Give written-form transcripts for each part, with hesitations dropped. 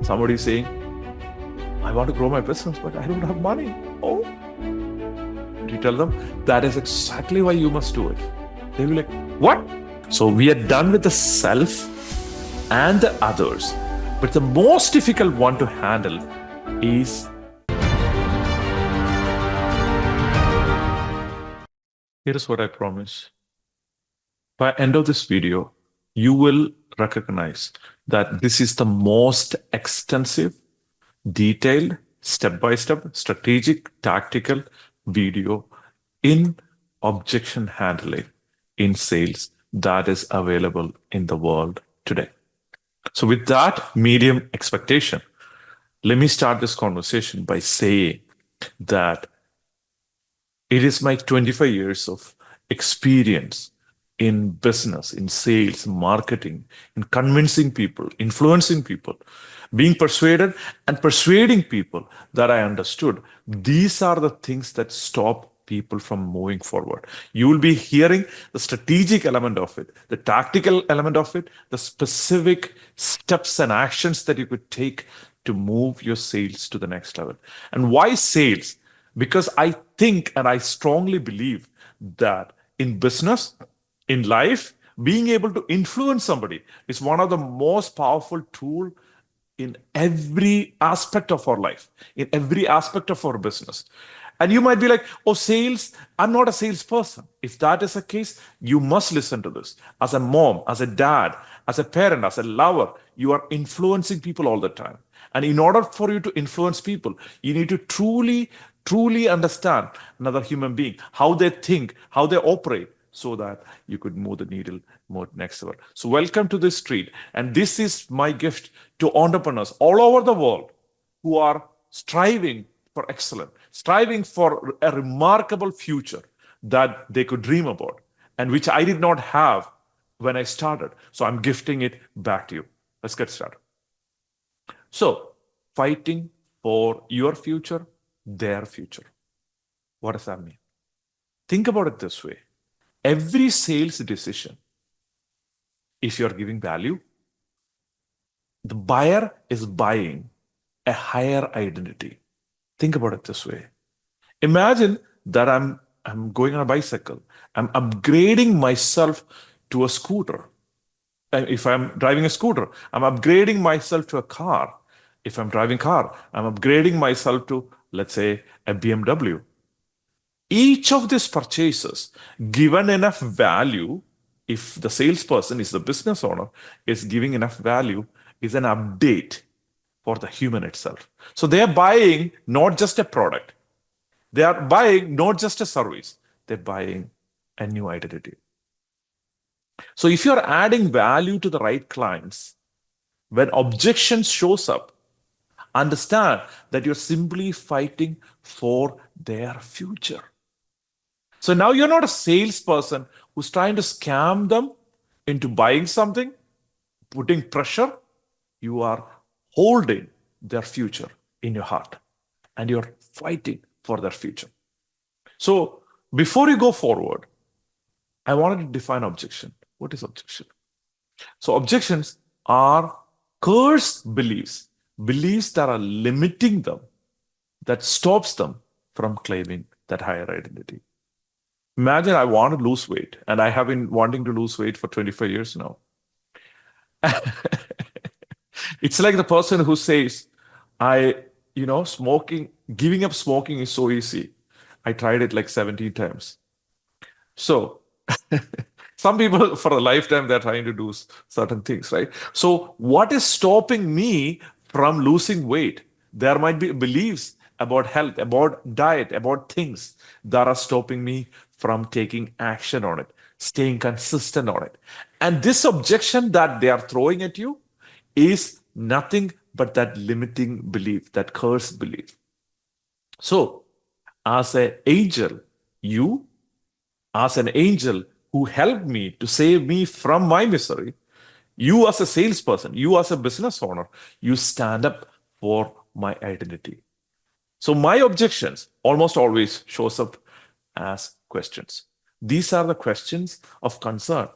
Somebody saying, I want to grow my business, but I don't have money. Oh, you tell them that is exactly why you must do it. They'll be like, what? So we are done with the self and the others. But the most difficult one to handle is here is what I promise. By end of this video, you will recognize that this is the most extensive, detailed, step-by-step, strategic, tactical video in objection handling in sales that is available in the world today. So with that medium expectation, let me start this conversation by saying that it is my 25 years of experience in business, in sales, marketing, in convincing people, influencing people, being persuaded and persuading people that I understood. These are the things that stop people from moving forward. You will be hearing the strategic element of it, the tactical element of it, the specific steps and actions that you could take to move your sales to the next level. And why sales? Because I think and I strongly believe that in business, in life, being able to influence somebody is one of the most powerful tools in every aspect of our life, in every aspect of our business. And you might be like, oh, sales, I'm not a salesperson. If that is the case, you must listen to this. As a mom, as a dad, as a parent, as a lover, you are influencing people all the time. And in order for you to influence people, you need to truly understand another human being, how they think, how they operate, so that you could move the needle more next level. So welcome to this street. And this is my gift to entrepreneurs all over the world who are striving for excellence, striving for a remarkable future that they could dream about and which I did not have when I started. So I'm gifting it back to you. Let's get started. So fighting for your future, their future. What does that mean? Think about it this way. Every sales decision, if you're giving value, the buyer is buying a higher identity. Think about it this way. Imagine that I'm going on a bicycle. I'm upgrading myself to a scooter. If I'm driving a scooter, I'm upgrading myself to a car. If I'm driving car, I'm upgrading myself to, let's say, a BMW. Each of these purchases, given enough value, if the salesperson is the business owner, is giving enough value, is an update for the human itself. So they are buying not just a product. They are buying not just a service. They're buying a new identity. So if you're adding value to the right clients, when objection shows up, understand that you're simply fighting for their future. So now you're not a salesperson who's trying to scam them into buying something, putting pressure. You are holding their future in your heart and you're fighting for their future. So before you go forward, I wanted to define objection. What is objection? So objections are cursed beliefs, beliefs that are limiting them, that stops them from claiming that higher identity. Imagine I want to lose weight, and I have been wanting to lose weight for 25 years now. It's like the person who says, smoking, giving up smoking is so easy. I tried it like 17 times. So some people for a lifetime, they're trying to do certain things, right? So what is stopping me from losing weight? There might be beliefs about health, about diet, about things that are stopping me from taking action on it, staying consistent on it. And this objection that they are throwing at you is nothing but that limiting belief, that cursed belief. So as an angel, as an angel who helped me to save me from my misery, you as a salesperson, you as a business owner, you stand up for my identity. So my objections almost always shows up as questions. These are the questions of concern.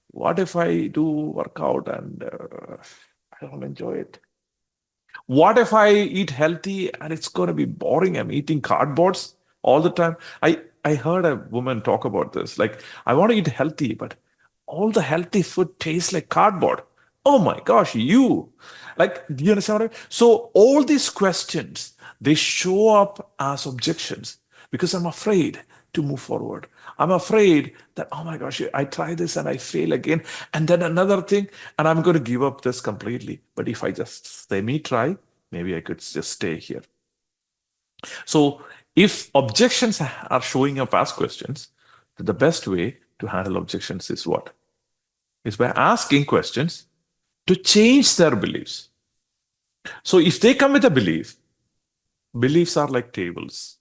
What if I do workout and I don't enjoy it? What if I eat healthy and it's going to be boring? I'm eating cardboards all the time. I heard a woman talk about this. Like, I want to eat healthy, but all the healthy food tastes like cardboard. Oh my gosh, you. Like, do you understand what I mean? So all these questions, they show up as objections because I'm afraid to move forward. I'm afraid that, oh my gosh, I try this and I fail again. And then another thing, and I'm going to give up this completely. But if I just semi-try, maybe I could just stay here. So if objections are showing up as questions, the best way to handle objections is what? Is by asking questions to change their beliefs. So if they come with a belief, beliefs are like tables.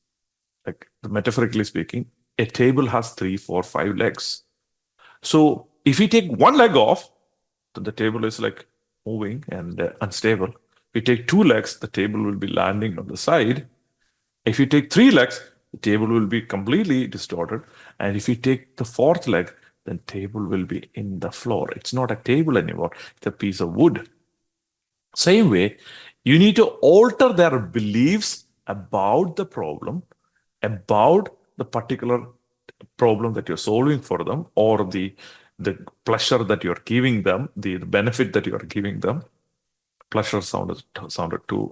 Like metaphorically speaking, a table has 3, 4, 5 legs. So if we take one leg off, then the table is like moving and unstable. If we take 2 legs, the table will be landing on the side. If you take 3 legs, the table will be completely distorted. And if you take the 4th leg, then table will be in the floor. It's not a table anymore. It's a piece of wood. Same way, you need to alter their beliefs about the problem, about the particular problem that you're solving for them, or the pleasure that you're giving them, the benefit that you're giving them. Pleasure sounded too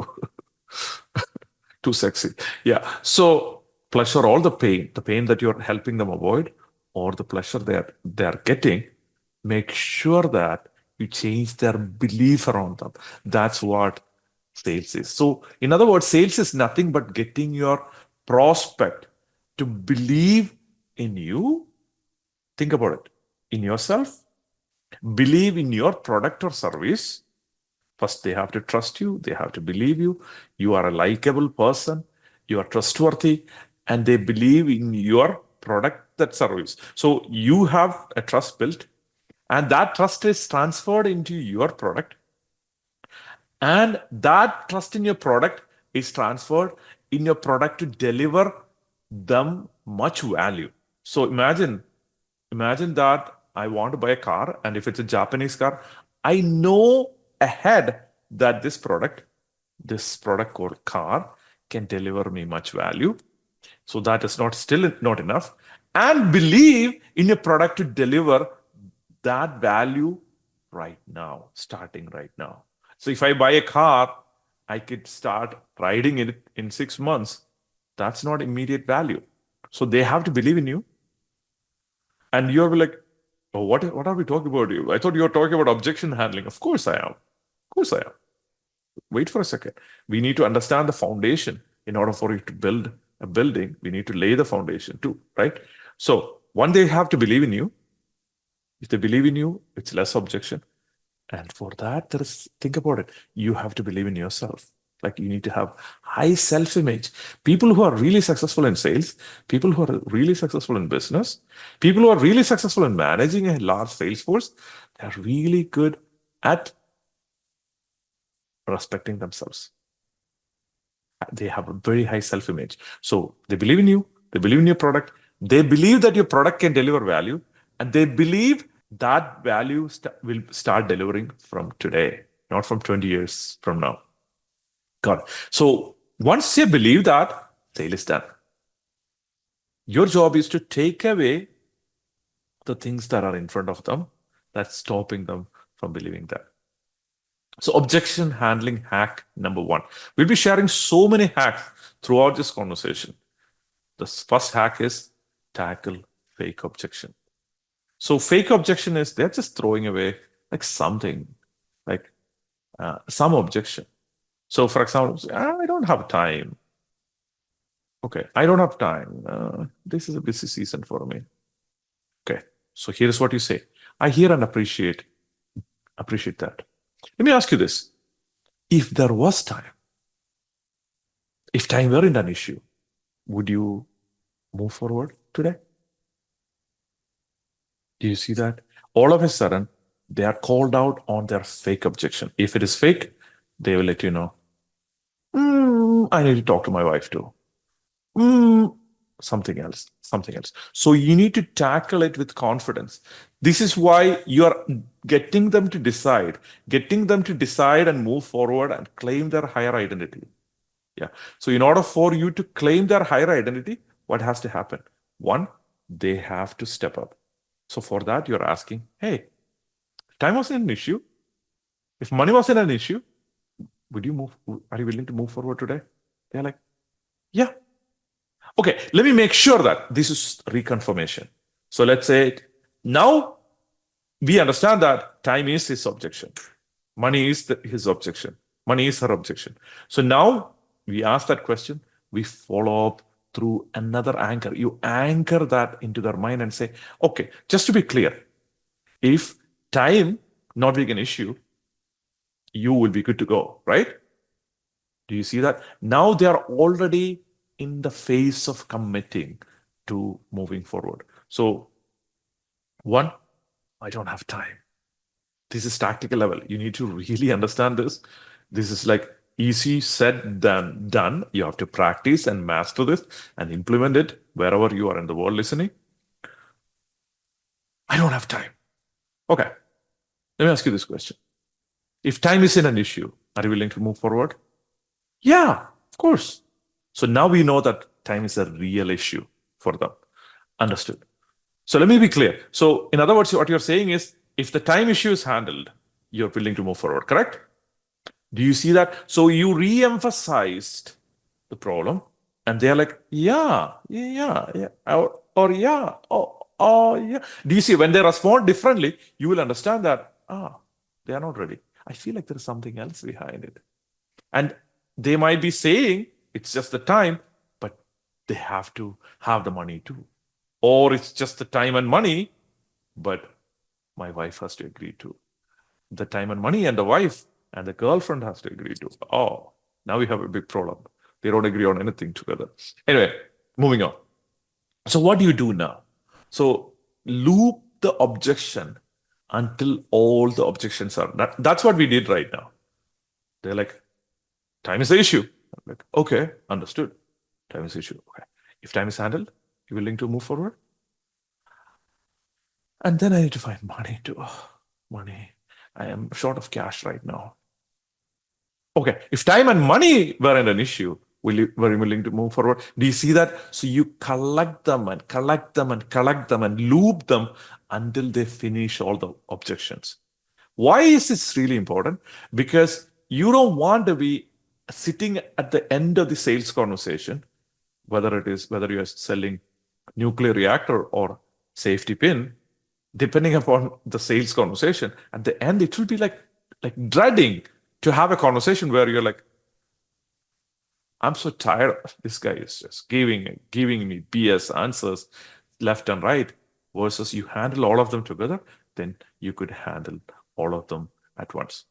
too sexy. Yeah. So pleasure, all the pain that you're helping them avoid, or the pleasure they're getting, make sure that you change their belief around them. That's what sales is. So, in other words, sales is nothing but getting your prospect to believe in you. Think about it. In yourself, believe in your product or service. First, they have to trust you. They have to believe you. You are a likable person. You are trustworthy, and they believe in your product, that service. So you have a trust built, and that trust is transferred into your product. And that trust in your product is transferred in your product to deliver them much value. So imagine that I want to buy a car, and if it's a Japanese car, I know ahead that this product called car can deliver me much value. So that is still not enough. And believe in your product to deliver that value right now, starting right now. So if I buy a car, I could start riding it in 6 months. That's not immediate value. So they have to believe in you. And you're like, oh, what are we talking about you? I thought you were talking about objection handling. Of course I am. Of course I am. Wait for a second. We need to understand the foundation in order for you to build a building. We need to lay the foundation too, right? So one, they have to believe in you. If they believe in you, it's less objection. And for that, think about it. You have to believe in yourself. Like, you need to have high self-image. People who are really successful in sales, people who are really successful in business, people who are really successful in managing a large sales force, they're really good at respecting themselves. They have a very high self-image. So they believe in you, they believe in your product, they believe that your product can deliver value, and they believe that value will start delivering from today, not from 20 years from now. Got it. So once they believe that, sale is done. Your job is to take away the things that are in front of them that's stopping them from believing that. So objection handling hack number 1. We'll be sharing so many hacks throughout this conversation. The first hack is tackle fake objection. So fake objection is they're just throwing away like something, like some objection. So for example, I don't have time. Okay, I don't have time. This is a busy season for me. Okay, so here's what you say. I hear and appreciate that. Let me ask you this. If there was time, if time weren't an issue, would you move forward today? Do you see that? All of a sudden, they are called out on their fake objection. If it is fake, they will let you know. I need to talk to my wife too. something else, something else. So you need to tackle it with confidence. This is why you're getting them to decide and move forward and claim their higher identity. Yeah. So in order for you to claim their higher identity, what has to happen? One, they have to step up. So for that, you're asking, hey, if time wasn't an issue, if money wasn't an issue, are you willing to move forward today? They're like, yeah. Okay, let me make sure that this is reconfirmation. So let's say now we understand that time is his objection. Money is his objection. Money is her objection. So now we ask that question, we follow up through another anchor. You anchor that into their mind and say, okay, just to be clear, if time not being an issue, you will be good to go, right? Do you see that? Now they are already in the phase of committing to moving forward. So, one, I don't have time. This is tactical level. You need to really understand this. This is like easy said than done. You have to practice and master this and implement it wherever you are in the world listening. I don't have time. Okay. Let me ask you this question. If time isn't an issue, are you willing to move forward? Yeah, of course. So now we know that time is a real issue for them. Understood. So let me be clear. So in other words, what you're saying is, if the time issue is handled, you're willing to move forward, correct? Do you see that? So you re-emphasized the problem and they're like, yeah, or yeah, oh, yeah. Do you see when they respond differently, you will understand that, they are not ready. I feel like there is something else behind it. And they might be saying it's just the time, but they have to have the money too. Or it's just the time and money, but my wife has to agree to. The time and money and the wife and the girlfriend has to agree to. Oh, now we have a big problem. They don't agree on anything together. Anyway, moving on. So what do you do now? So loop the objection until all the objections are. That's what we did right now. They're like, time is the issue. I'm like, okay, understood. Time is the issue. Okay. If time is handled, you willing to move forward? And then I need to find money too. Money. I am short of cash right now. Okay. If time and money weren't an issue, were you willing to move forward? Do you see that? So you collect them and collect them and collect them and loop them until they finish all the objections. Why is this really important? Because you don't want to be sitting at the end of the sales conversation, whether you're selling nuclear reactor or safety pin, depending upon the sales conversation, at the end, it will be like dreading to have a conversation where you're like, I'm so tired. This guy is just giving me BS answers left and right, versus you handle all of them together, then you could handle all of them at once.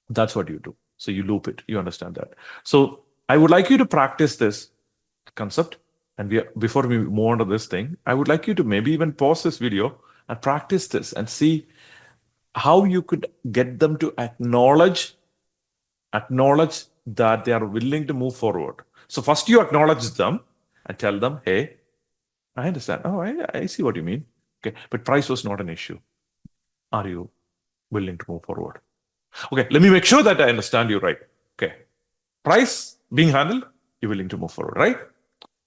That's what you do. So you loop it. You understand that. So I would like you to practice this concept. And before we move on to this thing, I would like you to maybe even pause this video and practice this and see how you could get them to acknowledge that they are willing to move forward. So first you acknowledge them and tell them, hey, I understand. Oh, I see what you mean. Okay, but price was not an issue. Are you willing to move forward? Okay, let me make sure that I understand you right. Okay, price being handled, you're willing to move forward, right?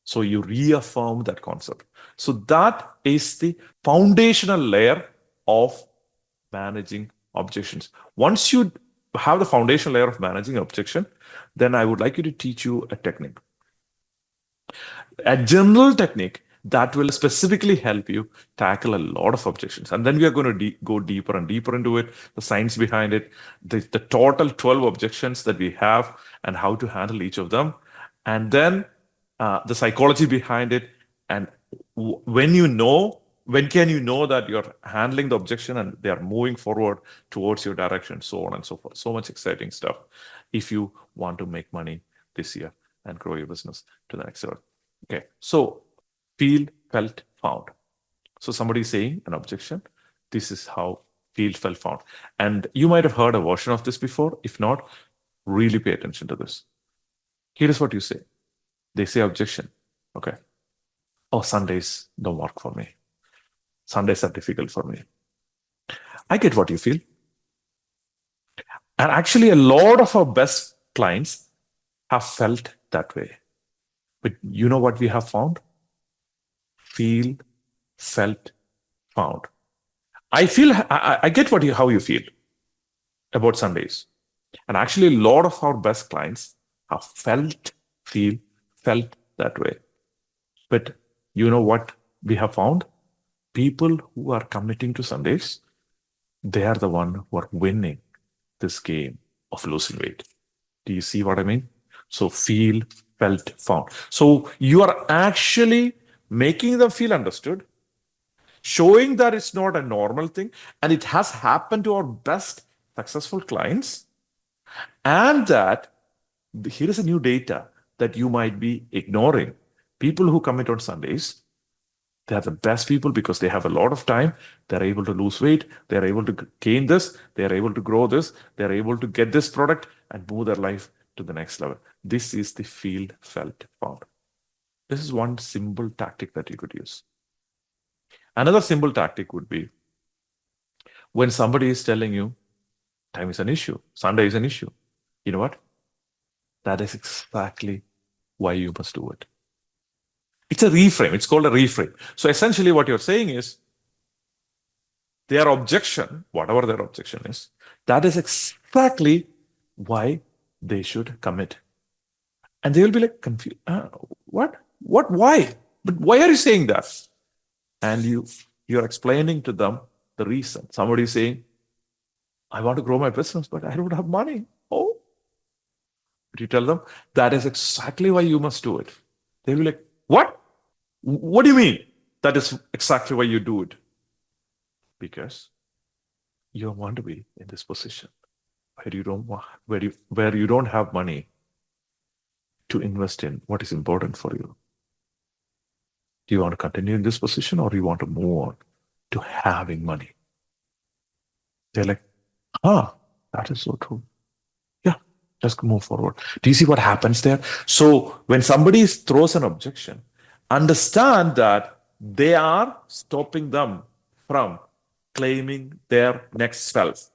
So you reaffirm that concept. So that is the foundational layer of managing objections. Once you have the foundational layer of managing objection, then I would like you to teach you a technique. A general technique that will specifically help you tackle a lot of objections. And then we are going to go deeper and deeper into it, the science behind it, the total 12 objections that we have and how to handle each of them. And then the psychology behind it. And when can you know that you're handling the objection and they are moving forward towards your direction, so on and so forth. So much exciting stuff if you want to make money this year and grow your business to the next level. Okay, so feel, felt, found. So somebody saying an objection, this is how feel, felt, found. And you might have heard a version of this before. If not, really pay attention to this. Here is what you say. They say objection. Okay. Oh, Sundays don't work for me. Sundays are difficult for me. I get what you feel. And actually, a lot of our best clients have felt that way. But you know what we have found? Feel, felt, found. I get how you feel about Sundays. And actually, a lot of our best clients have felt that way. But you know what we have found? People who are committing to Sundays, they are the one who are winning this game of losing weight. Do you see what I mean? So feel, felt, found. So you are actually making them feel understood, showing that it's not a normal thing, and it has happened to our best successful clients, and that here is a new data that you might be ignoring. People who commit on Sundays, they are the best people because they have a lot of time. They're able to lose weight. They're able to gain this. They're able to grow this. They're able to get this product and move their life to the next level. This is the feel, felt, found. This is one simple tactic that you could use. Another simple tactic would be when somebody is telling you time is an issue, Sunday is an issue. You know what? That is exactly why you must do it. It's a reframe. It's called a reframe. So essentially what you're saying is their objection, whatever their objection is, that is exactly why they should commit. And they will be like, confused. What? Why? But why are you saying that? And you're explaining to them the reason. Somebody is saying, I want to grow my business, but I don't have money. Oh. But you tell them, that is exactly why you must do it. They'll be like, what? What do you mean? That is exactly why you do it. Because you want to be in this position where you don't have money to invest in what is important for you. Do you want to continue in this position, or do you want to move on to having money? They're like, that is so true. Yeah, just move forward. Do you see what happens there? So when somebody throws an objection, understand that they are stopping them from claiming their next self.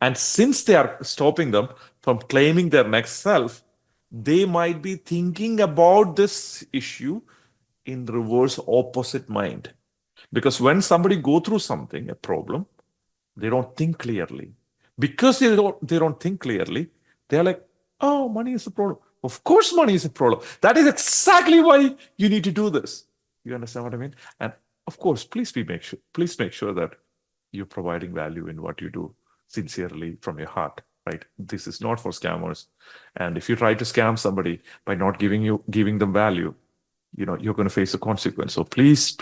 And since they are stopping them from claiming their next self, they might be thinking about this issue in reverse opposite mind. Because when somebody go through something, a problem, they don't think clearly. Because they don't think clearly, they're like, oh, money is a problem. Of course, money is a problem. That is exactly why you need to do this. You understand what I mean? And of course, please make sure that you're providing value in what you do sincerely from your heart, right? This is not for scammers. And if you try to scam somebody by not giving them value, you're going to face a consequence. So please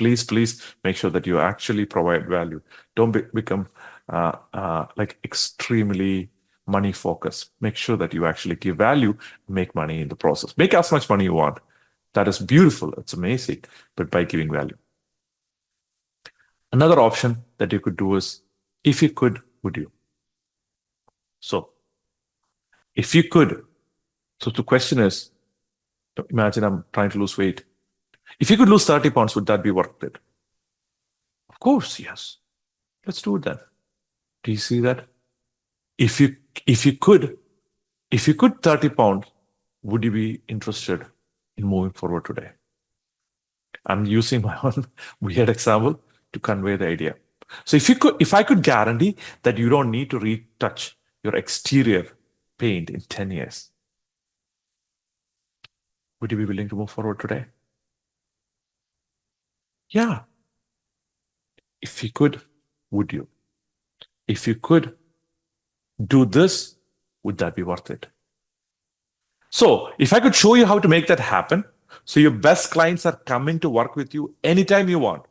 make sure that you actually provide value. Don't become like extremely money focused. Make sure that you actually give value, make money in the process. Make as much money you want. That is beautiful. It's amazing. But by giving value. Another option that you could do is, if you could, would you? So if you could, so the question is, imagine I'm trying to lose weight. If you could lose 30 pounds, would that be worth it? Of course, yes. Let's do it then. Do you see that? If you could 30 pounds, would you be interested in moving forward today? I'm using my own weird example to convey the idea. So if I could guarantee that you don't need to retouch your exterior paint in 10 years, would you be willing to move forward today? Yeah. If you could, would you? If you could do this, would that be worth it? So if I could show you how to make that happen, so your best clients are coming to work with you anytime you want,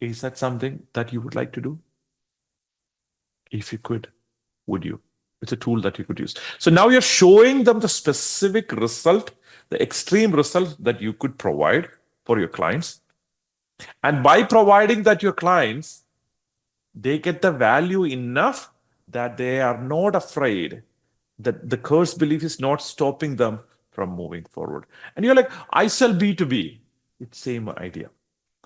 is that something that you would like to do? If you could, would you? It's a tool that you could use. So now you're showing them the specific result, the extreme result that you could provide for your clients. And by providing that your clients, they get the value enough that they are not afraid, that the curse belief is not stopping them from moving forward. And you're like, I sell B2B. It's same idea.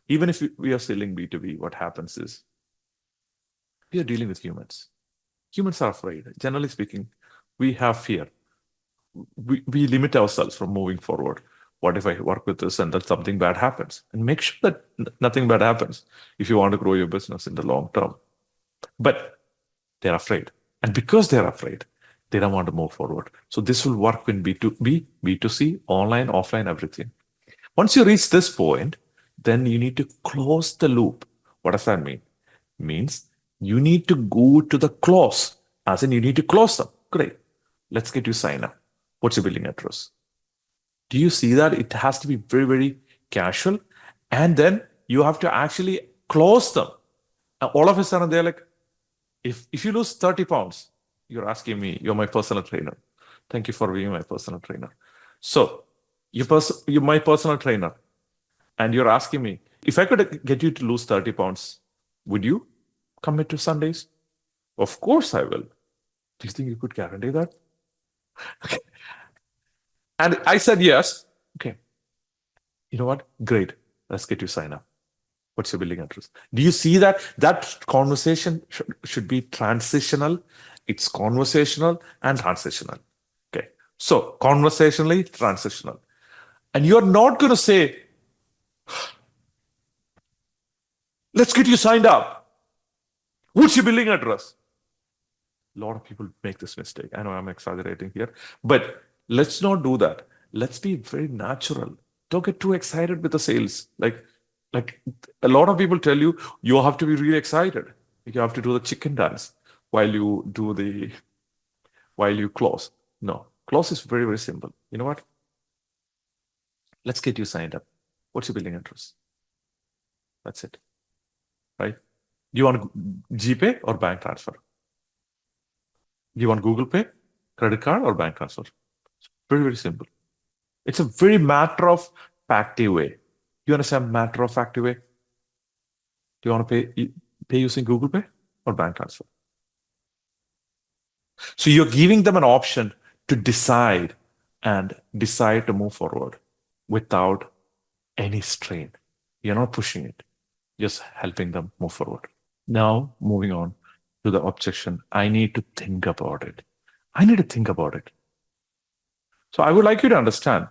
Even if we are selling B2B, what happens is we are dealing with humans. Humans are afraid. Generally speaking, we have fear. We limit ourselves from moving forward. What if I work with this and then something bad happens? And make sure that nothing bad happens if you want to grow your business in the long term. But they're afraid. And because they're afraid, they don't want to move forward. So this will work in B2B, B2C, online, offline, everything. Once you reach this point, then you need to close the loop. What does that mean? Means you need to go to the close, as in you need to close them. Great. Let's get you sign up. What's your billing address? Do you see that? It has to be very, very casual. And then you have to actually close them. And all of a sudden, they're like, if you lose 30 pounds, you're asking me, you're my personal trainer. Thank you for being my personal trainer. So you're my personal trainer. And you're asking me, if I could get you to lose 30 pounds, would you commit to Sundays? Of course I will. Do you think you could guarantee that? Okay. And I said yes. Okay. You know what? Great. Let's get you sign up. What's your billing address? Do you see that? That conversation should be transitional. It's conversational and transitional. Okay. So conversationally, transitional. And you're not going to say, let's get you signed up. What's your billing address? A lot of people make this mistake. I know I'm exaggerating here, but let's not do that. Let's be very natural. Don't get too excited with the sales. Like a lot of people tell you, you have to be really excited. You have to do the chicken dance while you close. No, close is very, very simple. You know what? Let's get you signed up. What's your billing address? That's it. Right? Do you want GPay or bank transfer? Do you want Google Pay, credit card, or bank transfer? Very, very simple. It's a very matter of factive way. You understand matter of factive way? Do you want to pay using Google Pay or bank transfer? So you're giving them an option to decide to move forward without any strain. You're not pushing it, just helping them move forward. Now, moving on to the objection, I need to think about it. So I would like you to understand,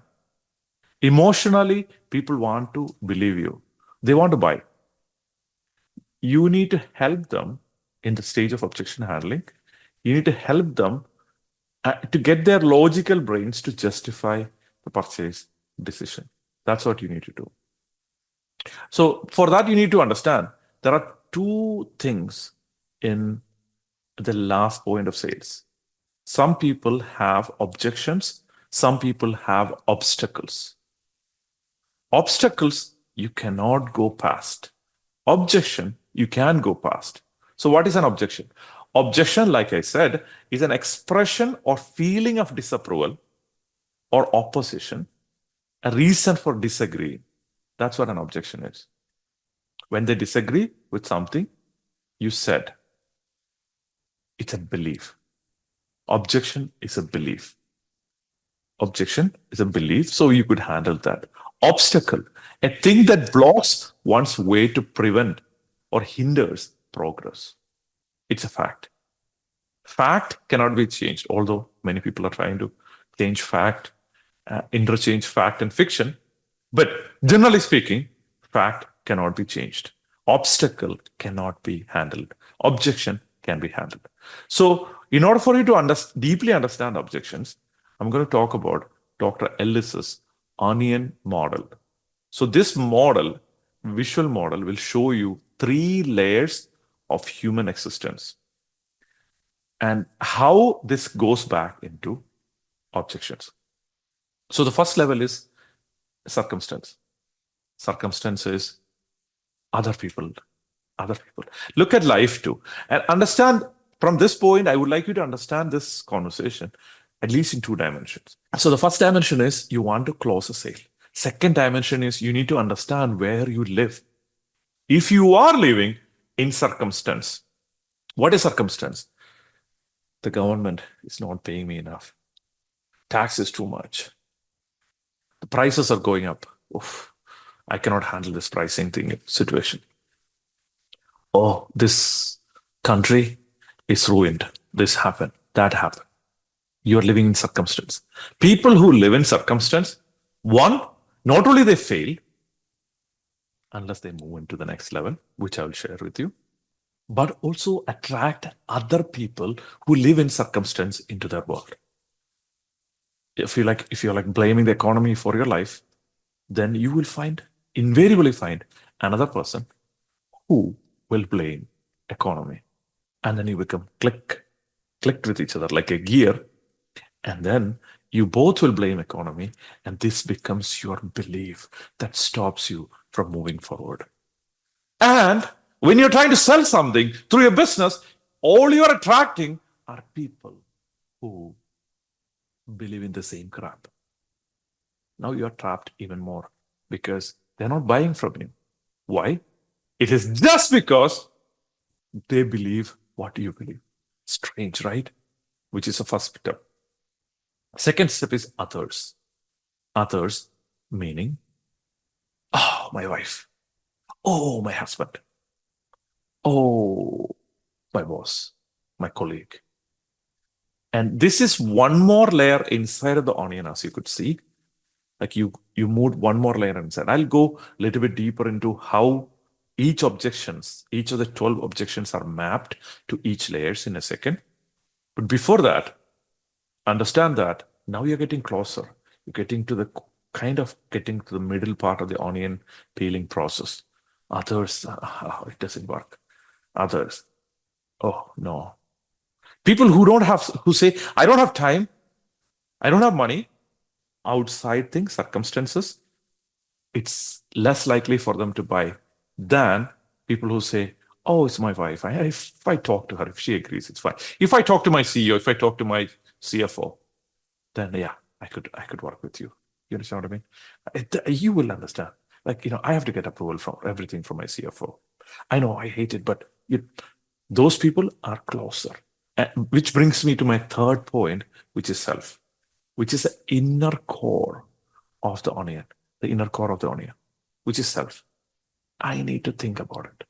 emotionally, people want to believe you. They want to buy. You need to help them in the stage of objection handling. You need to help them to get their logical brains to justify the purchase decision. That's what you need to do. So for that, you need to understand there are two things in the last point of sales. Some people have objections. Some people have obstacles. Obstacles you cannot go past. Objection you can go past. So what is an objection? Objection, like I said, is an expression or feeling of disapproval or opposition, a reason for disagreeing. That's what an objection is. When they disagree with something you said, it's a belief. Objection is a belief. Objection is a belief, so you could handle that. Obstacle, a thing that blocks one's way to prevent or hinders progress. It's a fact. Fact cannot be changed, although many people are trying to change fact, interchange fact and fiction. But generally speaking, fact cannot be changed. Obstacle cannot be handled. Objection can be handled. So in order for you to deeply understand objections, I'm going to talk about Dr. Ellis's onion model. So this model, visual model, will show you 3 layers of human existence and how this goes back into objections. So the first level is circumstance. Circumstance is other people. Look at life too. And understand from this point, I would like you to understand this conversation at least in 2 dimensions. So the first dimension is you want to close a sale. Second dimension is you need to understand where you live. If you are living in circumstance, what is circumstance? The government is not paying me enough. Tax is too much. The prices are going up. Oof. I cannot handle this pricing thing situation. Oh, this country is ruined. This happened. That happened. You're living in circumstance. People who live in circumstance, one, not only they fail, unless they move into the next level, which I will share with you, but also attract other people who live in circumstance into their world. If you're like blaming the economy for your life, then you will invariably find another person who will blame economy. And then you become clicked with each other like a gear. And then you both will blame economy. And this becomes your belief that stops you from moving forward. And when you're trying to sell something through your business, all you're attracting are people who believe in the same crap. Now you're trapped even more because they're not buying from you. Why? It is just because they believe what you believe. Strange, right? Which is the first step. Second step is others. Others meaning, oh, my wife. Oh, my husband. Oh, my boss, my colleague. And this is one more layer inside of the onion, as you could see. Like you moved one more layer inside. I'll go a little bit deeper into how each of the 12 objections are mapped to each layers in a second. But before that, understand that now you're getting closer. You're getting to the middle part of the onion peeling process. Others, it doesn't work. Others, oh no. People who say, I don't have time, I don't have money, outside things, circumstances, it's less likely for them to buy than people who say, oh, it's my wife. If I talk to her, if she agrees, it's fine. If I talk to my CEO, if I talk to my CFO, then yeah, I could work with you. You understand what I mean? You will understand. Like, I have to get approval from everything from my CFO. I know I hate it, but those people are closer. Which brings me to my third point, which is self, which is the inner core of the onion, which is self. I need to think about it.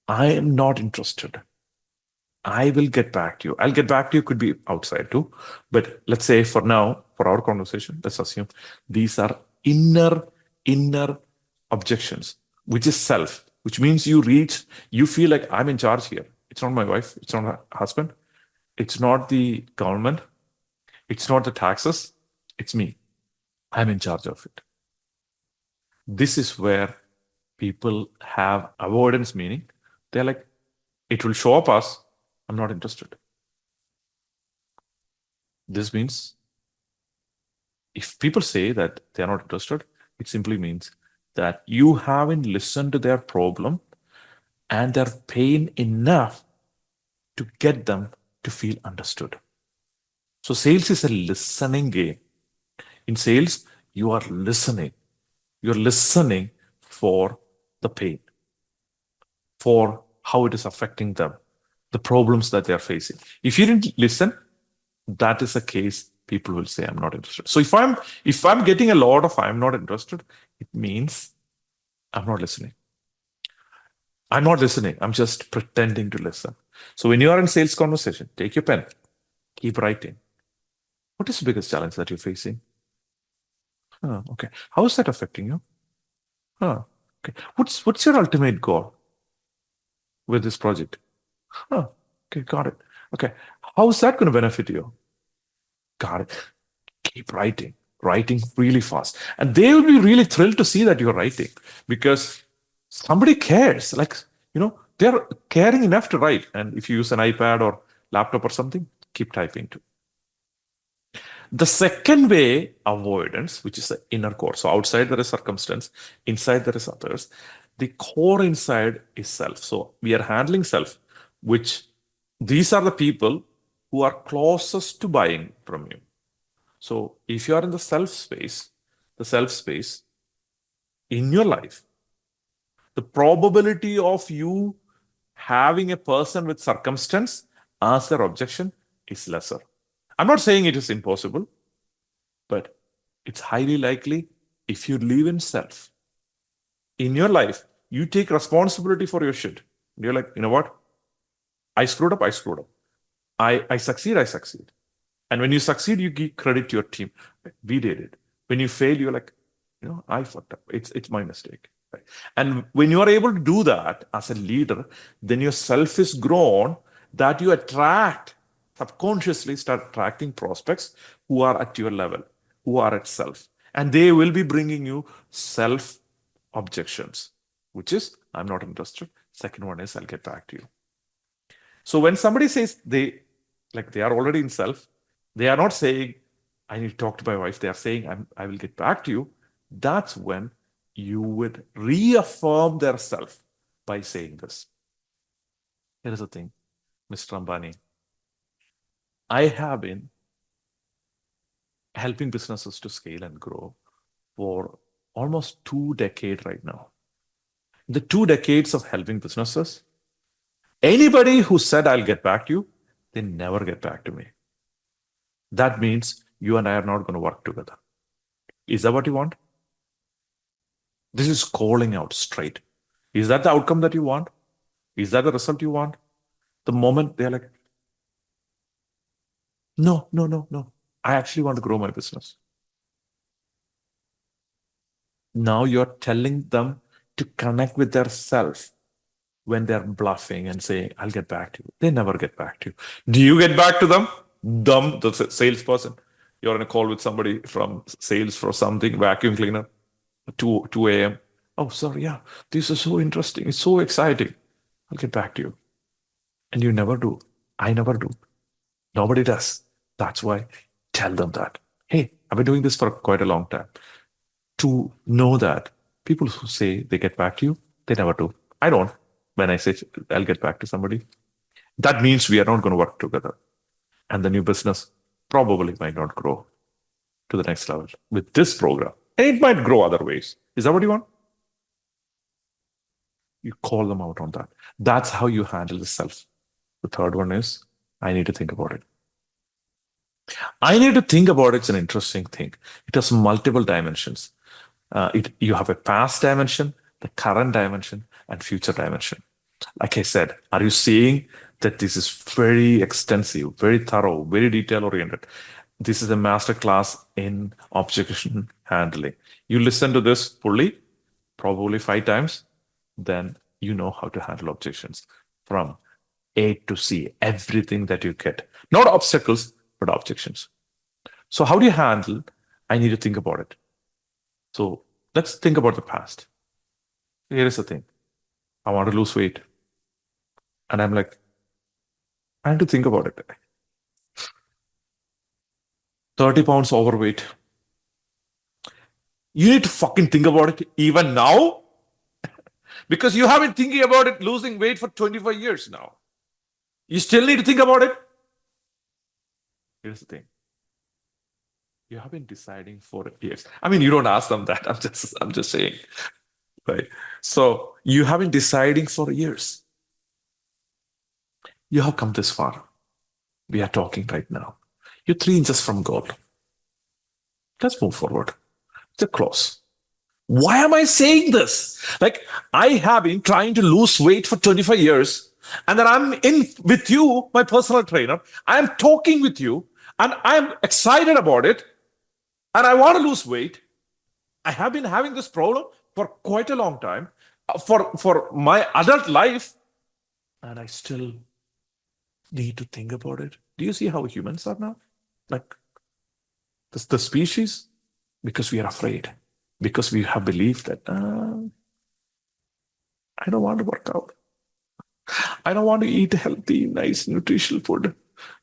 I am not interested. I will get back to you. I'll get back to you could be outside too. But let's say for now, for our conversation, let's assume these are inner objections, which is self, which means you feel like I'm in charge here. It's not my wife. It's not my husband. It's not the government. It's not the taxes. It's me. I'm in charge of it. This is where people have avoidance, meaning they're like, it will show up as, I'm not interested. This means if people say that they're not interested, it simply means that you haven't listened to their problem and their pain enough to get them to feel understood. So sales is a listening game. In sales, you are listening. You're listening for the pain, for how it is affecting them, the problems that they are facing. If you didn't listen, that is a case people will say, I'm not interested. So if I'm getting a lot of I'm not interested, it means I'm not listening. I'm not listening. I'm just pretending to listen. So when you are in sales conversation, take your pen, keep writing. What is the biggest challenge that you're facing? Okay. How is that affecting you? Okay. What's your ultimate goal with this project? Okay, got it. Okay. How is that going to benefit you? Got it. Keep writing really fast. And they will be really thrilled to see that you're writing because somebody cares. Like, they're caring enough to write. And if you use an iPad or laptop or something, keep typing too. The second way, avoidance, which is the inner core. So outside there is circumstance, inside there is others. The core inside is self. So we are handling self, which these are the people who are closest to buying from you. So if you are in the self space in your life, the probability of you having a person with circumstance as their objection is lesser. I'm not saying it is impossible, but it's highly likely if you live in self. in your life, you take responsibility for your shit. You're like, you know what? I screwed up. I screwed up. I succeed. I succeed. And when you succeed, you give credit to your team. We did it. When you fail, you're like, I fucked up. It's my mistake. Right? And when you are able to do that as a leader, then your self is grown that you attract, subconsciously start attracting prospects who are at your level, who are at self. And they will be bringing you self objections, which is, I'm not interested. Second one is, I'll get back to you. So when somebody says they are already in self, they are not saying, I need to talk to my wife. They are saying, I will get back to you. That's when you would reaffirm their self by saying this. Here is the thing, Mr. Ambani. I have been helping businesses to scale and grow for almost 2 decades right now. The 2 decades of helping businesses, anybody who said, I'll get back to you, they never get back to me. That means you and I are not going to work together. Is that what you want? This is calling out straight. Is that the outcome that you want? Is that the result you want? The moment they're like, no. I actually want to grow my business. Now you're telling them to connect with their self when they're bluffing and saying, I'll get back to you. They never get back to you. Do you get back to them? The salesperson. You're on a call with somebody from sales for something, vacuum cleaner, 2 a.m. Oh, sorry, yeah, this is so interesting. It's so exciting. I'll get back to you. And you never do. I never do. Nobody does. That's why tell them that. Hey, I've been doing this for quite a long time. To know that people who say they get back to you, they never do. I don't. When I say I'll get back to somebody, that means we are not going to work together. And the new business probably might not grow to the next level with this program. And it might grow other ways. Is that what you want? You call them out on that. That's how you handle the self. The third one is, I need to think about it. I need to think about it's an interesting thing. It has multiple dimensions. You have a past dimension, the current dimension, and future dimension. Like I said, are you seeing that this is very extensive, very thorough, very detail oriented? This is a master class in objection handling. You listen to this fully, probably 5 times, then you know how to handle objections from A to C, everything that you get. Not obstacles, but objections. So how do you handle? I need to think about it. So let's think about the past. Here is the thing. I want to lose weight. And I'm like, I need to think about it. 30 pounds overweight. You need to fucking think about it even now. Because you have been thinking about it, losing weight for 25 years now. You still need to think about it. Here's the thing. You have been deciding for years. I mean, you don't ask them that. I'm just saying. Right. So you have been deciding for years. You have come this far. We are talking right now. You're 3 inches from goal. Let's move forward. It's close. Why am I saying this? Like, I have been trying to lose weight for 25 years, and then I'm in with you, my personal trainer. I'm talking with you, and I'm excited about it, and I want to lose weight. I have been having this problem for quite a long time, for my adult life, and I still need to think about it. Do you see how humans are now? Like, the species, because we are afraid, because we have believed that I don't want to work out. I don't want to eat healthy, nice, nutritional food.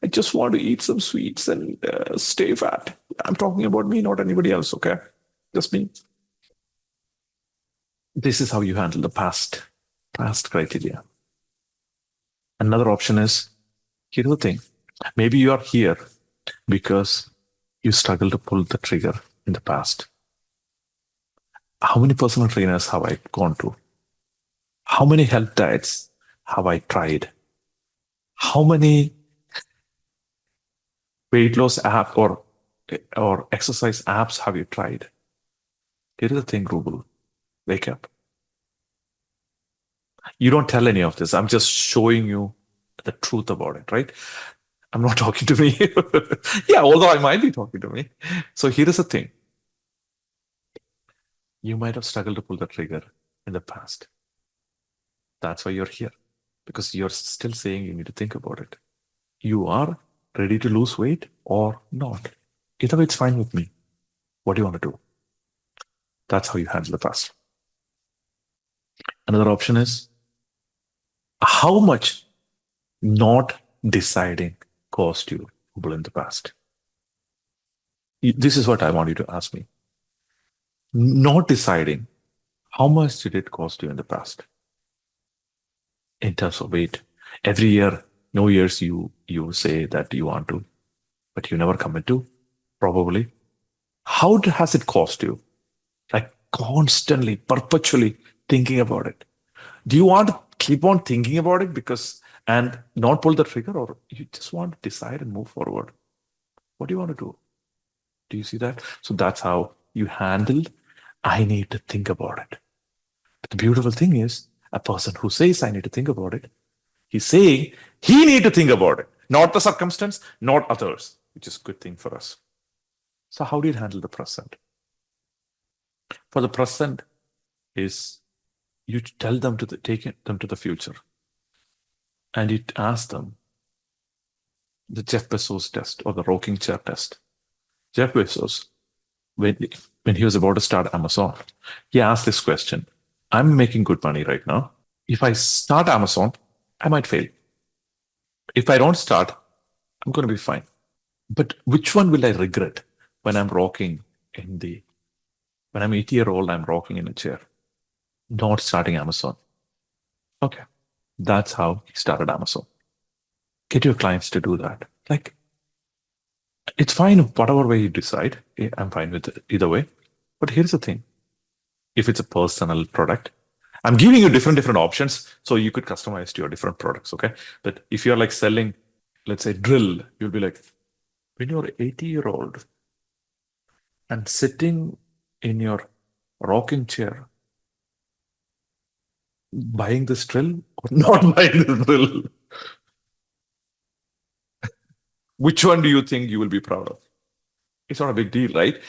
I just want to eat some sweets and stay fat. I'm talking about me, not anybody else, okay? Just me. This is how you handle the past criteria. Another option is, here's the thing. Maybe you are here because you struggle to pull the trigger in the past. How many personal trainers have I gone to? How many health diets have I tried? How many weight loss app or exercise apps have you tried? Here is the thing, Ruble. Wake up. You don't tell any of this. I'm just showing you the truth about it, right? I'm not talking to me. Yeah, although I might be talking to me. So here is the thing. You might have struggled to pull the trigger in the past. That's why you're here, because you're still saying you need to think about it. You are ready to lose weight or not. Either way, it's fine with me. What do you want to do? That's how you handle the past. Another option is how much not deciding cost you in the past. This is what I want you to ask me. Not deciding, how much did it cost you in the past in terms of weight? Every year, New Year's, you say that you want to, but you never commit to, probably. How has it cost you? Like constantly, perpetually thinking about it. Do you want to keep on thinking about it and not pull the trigger, or you just want to decide and move forward? What do you want to do? Do you see that? So that's how you handled, I need to think about it. But the beautiful thing is, a person who says, I need to think about it, he's saying he need to think about it, not the circumstance, not others, which is a good thing for us. So how do you handle the present? For the present is you tell them to take them to the future, and you ask them the Jeff Bezos test or the rocking chair test. Jeff Bezos, when he was about to start Amazon, he asked this question. I'm making good money right now. If I start Amazon, I might fail. If I don't start, I'm going to be fine. But which one will I regret when I'm rocking when I'm 80-year-old, I'm rocking in a chair, not starting Amazon? Okay. That's how he started Amazon. Get your clients to do that. Like, it's fine whatever way you decide. I'm fine with it either way. But here's the thing. If it's a personal product, I'm giving you different options so you could customize to your different products, okay? But if you're like selling, let's say, drill, you'll be like, when you're 80-year-old and sitting in your rocking chair, buying this drill or not buying this drill, which one do you think you will be proud of? It's not a big deal, right?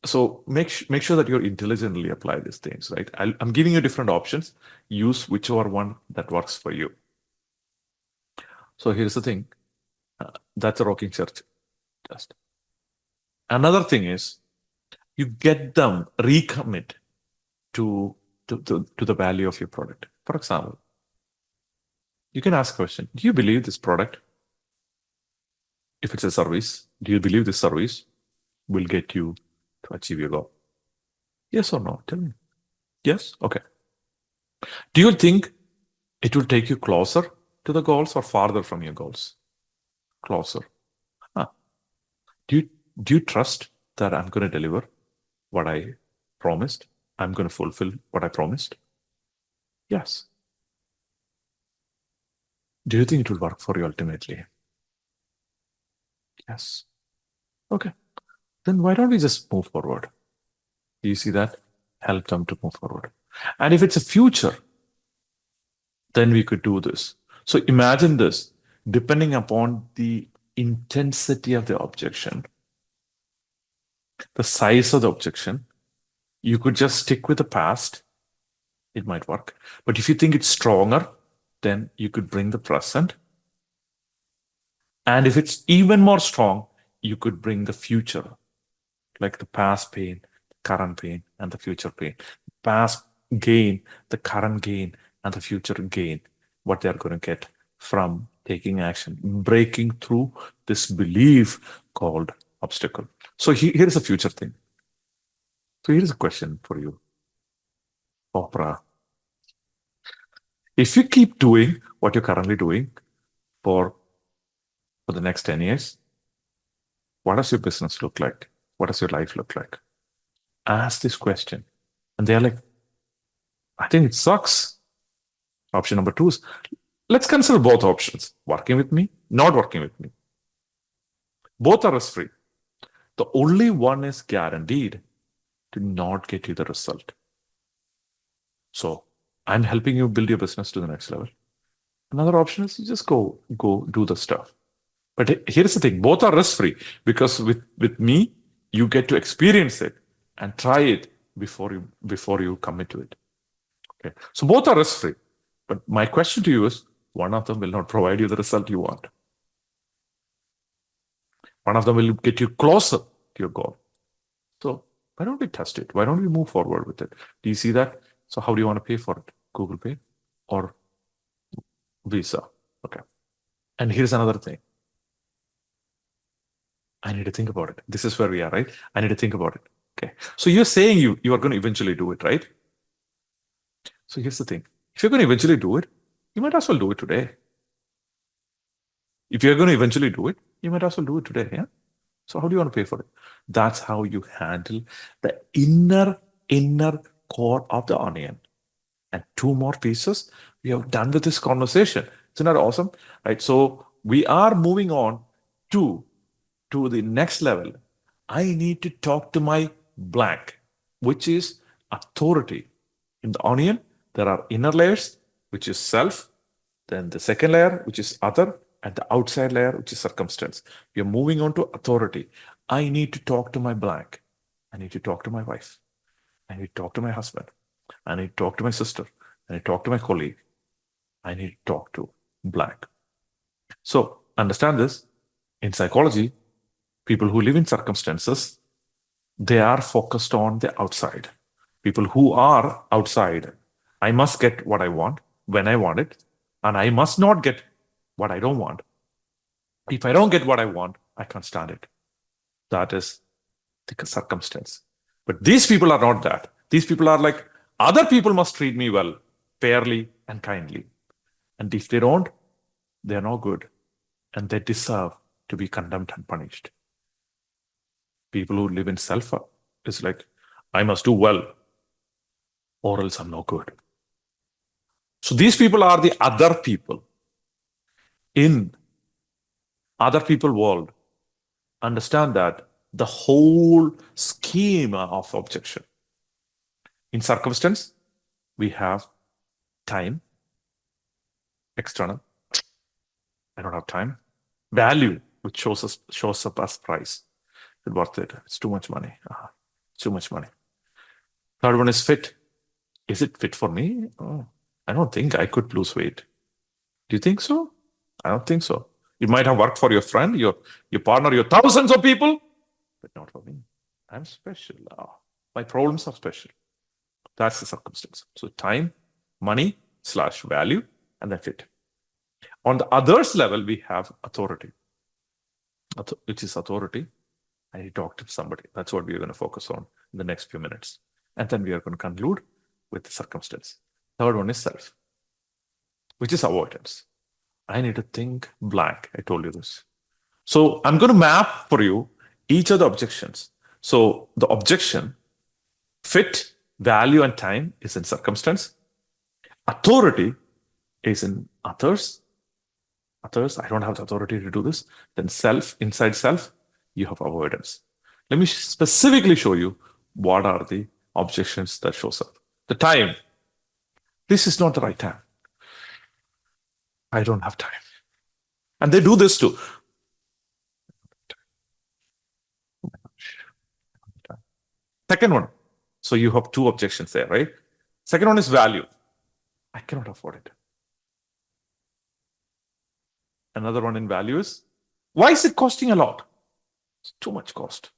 So make sure that you intelligently apply these things, right? I'm giving you different options. Use whichever one that works for you. So here's the thing. That's a rocking chair test. Another thing is you get them recommit to the value of your product. For example, you can ask a question. Do you believe this product, if it's a service, do you believe this service will get you to achieve your goal? Yes or no? Tell me. Yes? Okay. Do you think it will take you closer to the goals or farther from your goals? Closer. Huh. Do you trust that I'm going to deliver what I promised? I'm going to fulfill what I promised? Yes. Do you think it will work for you ultimately? Yes. Okay. Then why don't we just move forward? Do you see that? Help them to move forward. And if it's a future, then we could do this. So imagine this, depending upon the intensity of the objection, the size of the objection, you could just stick with the past. It might work. But if you think it's stronger, then you could bring the present. And if it's even more strong, you could bring the future, like the past pain, current pain, and the future pain. Past gain, the current gain, and the future gain, what they're going to get from taking action, breaking through this belief called obstacle. So here's a future thing. So here's a question for you, Oprah. If you keep doing what you're currently doing for the next 10 years, what does your business look like? What does your life look like? Ask this question. And they're like, I think it sucks. Option number 2 is, let's consider both options. Working with me, not working with me. Both are risk-free. The only one is guaranteed to not get you the result. So I'm helping you build your business to the next level. Another option is you just go do the stuff. But here's the thing, both are risk-free, because with me, you get to experience it and try it before you commit to it. Okay. So both are risk-free. But my question to you is, one of them will not provide you the result you want. One of them will get you closer to your goal. So why don't we test it? Why don't we move forward with it? Do you see that? So how do you want to pay for it? Google Pay or Visa? Okay. And here's another thing. I need to think about it. This is where we are, right? I need to think about it. Okay. So you're saying you are going to eventually do it, right? So here's the thing. If you're going to eventually do it, you might as well do it today. If you're going to eventually do it, you might as well do it today. Yeah. So how do you want to pay for it? That's how you handle the inner core of the onion. And two more pieces we have done with this conversation. Isn't that awesome? Right. So we are moving on to the next level. I need to talk to my blank, which is authority. In the onion, there are inner layers, which is self, then the second layer, which is other, and the outside layer, which is circumstance. We are moving on to authority. I need to talk to my blank. I need to talk to my wife. I need to talk to my husband. I need to talk to my sister. I need to talk to my colleague. I need to talk to blank. So understand this. In psychology, people who live in circumstances, they are focused on the outside. People who are outside, I must get what I want when I want it, and I must not get what I don't want. If I don't get what I want, I can't stand it. That is the circumstance. But these people are not that. These people are like, other people must treat me well, fairly and kindly. And if they don't, they're no good. And they deserve to be condemned and punished. People who live in self is like, I must do well, or else I'm no good. So these people are the other people. In other people world, understand that the whole schema of objection. In circumstance, we have time, external. I don't have time. Value, which shows up as price. It's worth it. It's too much money. It's too much money. Third one is fit. Is it fit for me? Oh, I don't think I could lose weight. Do you think so? I don't think so. It might have worked for your friend, your partner, your thousands of people, but not for me. I'm special. My problems are special. That's the circumstance. So time, money / value, and then fit. On the others level, we have authority, which is authority. I need to talk to somebody. That's what we're going to focus on in the next few minutes. And then we are going to conclude with the circumstance. Third one is self, which is avoidance. I need to think blank. I told you this. So I'm going to map for you each of the objections. So the objection, fit, value, and time is in circumstance. Authority is in others. Others, I don't have the authority to do this. Then self, inside self, you have avoidance. Let me specifically show you what are the objections that shows up. The time. This is not the right time. I don't have time. And they do this too. Second one. So you have two objections there, right? Second one is value. I cannot afford it. Another one in value is, why is it costing a lot? It's too much cost.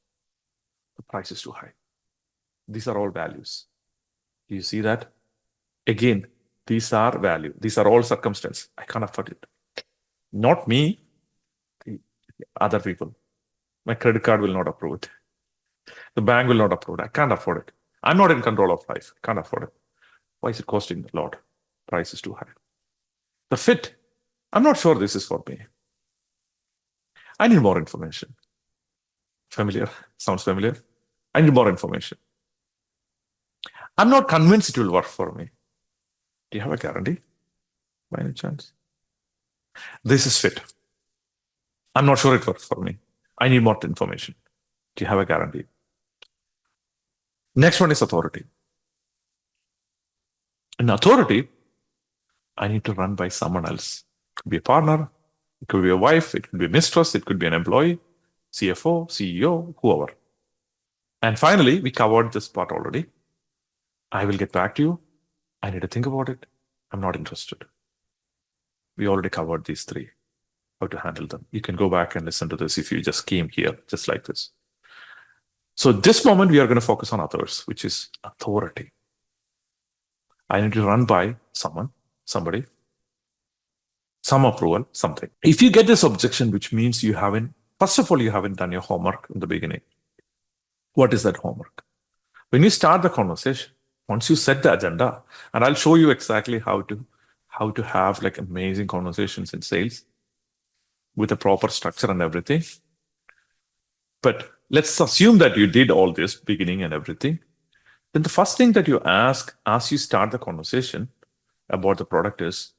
The price is too high. These are all values. Do you see that? Again, these are value. These are all circumstance. I can't afford it. Not me, the other people. My credit card will not approve it. The bank will not approve it. I can't afford it. I'm not in control of life. I can't afford it. Why is it costing a lot? Price is too high. The fit. I'm not sure this is for me. I need more information. Familiar? Sounds familiar? I need more information. I'm not convinced it will work for me. Do you have a guarantee by any chance? This is fit. I'm not sure it works for me. I need more information. Do you have a guarantee? Next one is authority. An authority, I need to run by someone else. It could be a partner, it could be a wife, it could be a mistress, it could be an employee, CFO, CEO, whoever. And finally, we covered this part already. I will get back to you. I need to think about it. I'm not interested. We already covered these three, how to handle them. You can go back and listen to this if you just came here, just like this. So this moment, we are going to focus on others, which is authority. I need to run by someone, somebody, some approval, something. If you get this objection, which means you haven't, first of all, you haven't done your homework in the beginning. What is that homework? When you start the conversation, once you set the agenda, and I'll show you exactly how to have like amazing conversations in sales with a proper structure and everything. But let's assume that you did all this beginning and everything. Then the first thing that you ask as you start the conversation about the product is,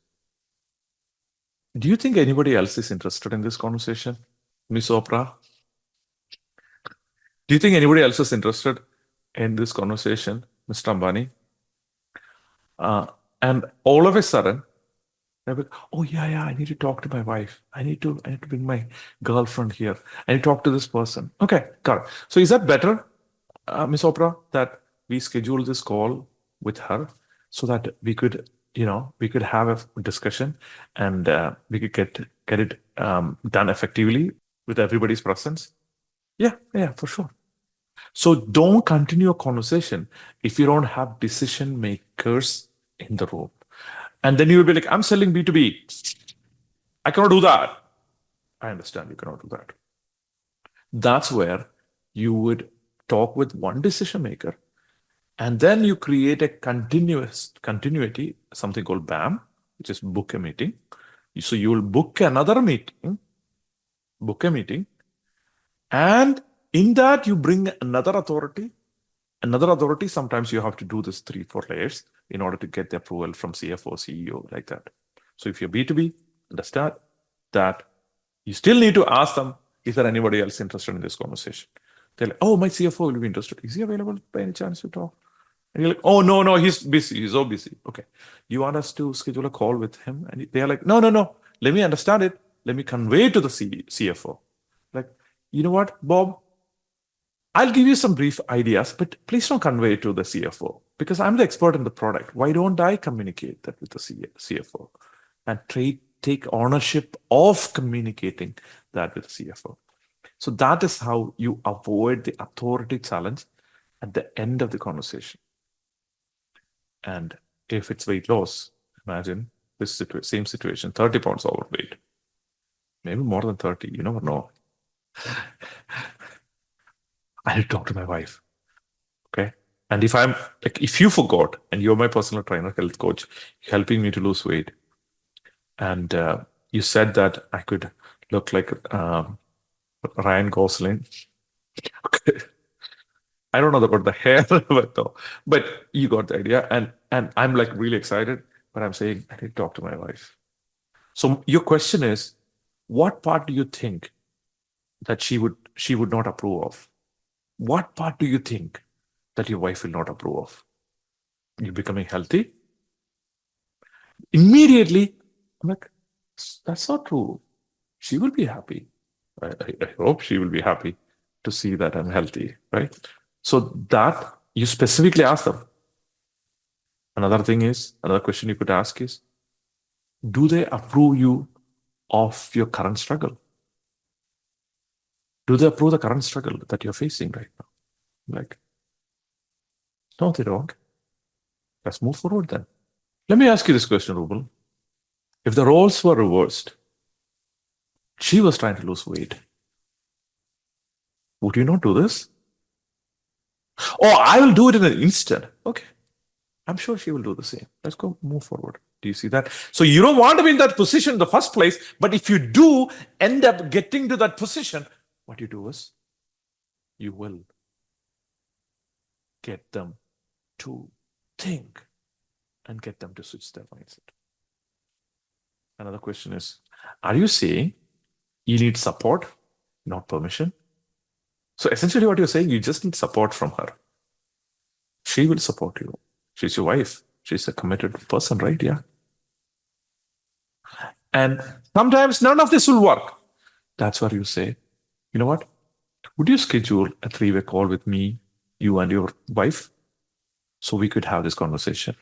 do you think anybody else is interested in this conversation, Miss Oprah? Do you think anybody else is interested in this conversation, Mr. Ambani? And all of a sudden, they'll be, oh yeah, I need to talk to my wife. I need to bring my girlfriend here. I need to talk to this person. Okay, got it. So is that better, Miss Oprah, that we schedule this call with her so that we could have a discussion and we could get it done effectively with everybody's presence? Yeah, for sure. So don't continue a conversation if you don't have decision makers in the room. And then you will be like, I'm selling B2B. I cannot do that. I understand you cannot do that. That's where you would talk with one decision maker, and then you create a continuity, something called BAM, which is book a meeting. So you will book another meeting, and in that you bring another authority. Sometimes you have to do this 3-4 layers in order to get the approval from CFO, CEO, like that. So if you're B2B, understand that you still need to ask them, is there anybody else interested in this conversation? They're like, oh, my CFO will be interested. Is he available by any chance to talk? And you're like, oh, no, he's busy. He's so busy. Okay. You want us to schedule a call with him? And they're like, no. Let me understand it. Let me convey it to the CFO. Like, you know what, Bob? I'll give you some brief ideas, but please don't convey it to the CFO because I'm the expert in the product. Why don't I communicate that with the CFO and take ownership of communicating that with the CFO? So that is how you avoid the authority challenge at the end of the conversation. And if it's weight loss, imagine this same situation, 30 pounds overweight, maybe more than 30, you never know. I need to talk to my wife. Okay. And if you forgot and you're my personal trainer, health coach, helping me to lose weight, and you said that I could look like Ryan Gosling. Okay. I don't know about the hair, but you got the idea. And I'm like really excited, but I'm saying I need to talk to my wife. So your question is, what part do you think that she would not approve of? What part do you think that your wife will not approve of? You becoming healthy? Immediately, I'm like, that's not true. She will be happy. I hope she will be happy to see that I'm healthy, right? So that you specifically ask them. Another question you could ask is, do they approve you of your current struggle? Do they approve the current struggle that you're facing right now? Like, no, they don't. Let's move forward then. Let me ask you this question, Ruble. If the roles were reversed, she was trying to lose weight, would you not do this? Oh, I will do it in an instant. Okay. I'm sure she will do the same. Let's go move forward. Do you see that? So you don't want to be in that position in the first place, but if you do end up getting to that position, what you do is you will get them to think and get them to switch their mindset. Another question is, are you saying you need support, not permission? So essentially what you're saying, you just need support from her. She will support you. She's your wife. she's a committed person, right? Yeah. And sometimes none of this will work. That's where you say, you know what? Would you schedule a 3-way call with me, you and your wife, so we could have this conversation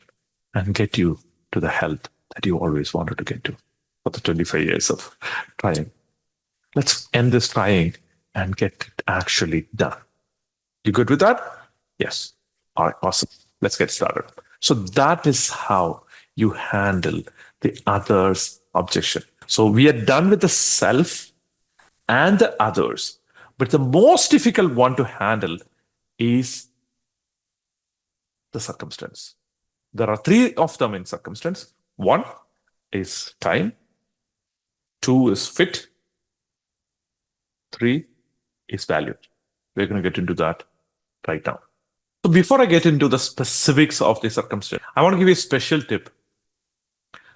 and get you to the health that you always wanted to get to for the 25 years of trying? Let's end this trying and get it actually done. You good with that? Yes. All right, awesome. Let's get started. So that is how you handle the other's objection. So we are done with the self and the others. But the most difficult one to handle is the circumstance. There are 3 of them in circumstance. 1 is time. 2 is fit. 3 is value. We're going to get into that right now. So before I get into the specifics of the circumstance, I want to give you a special tip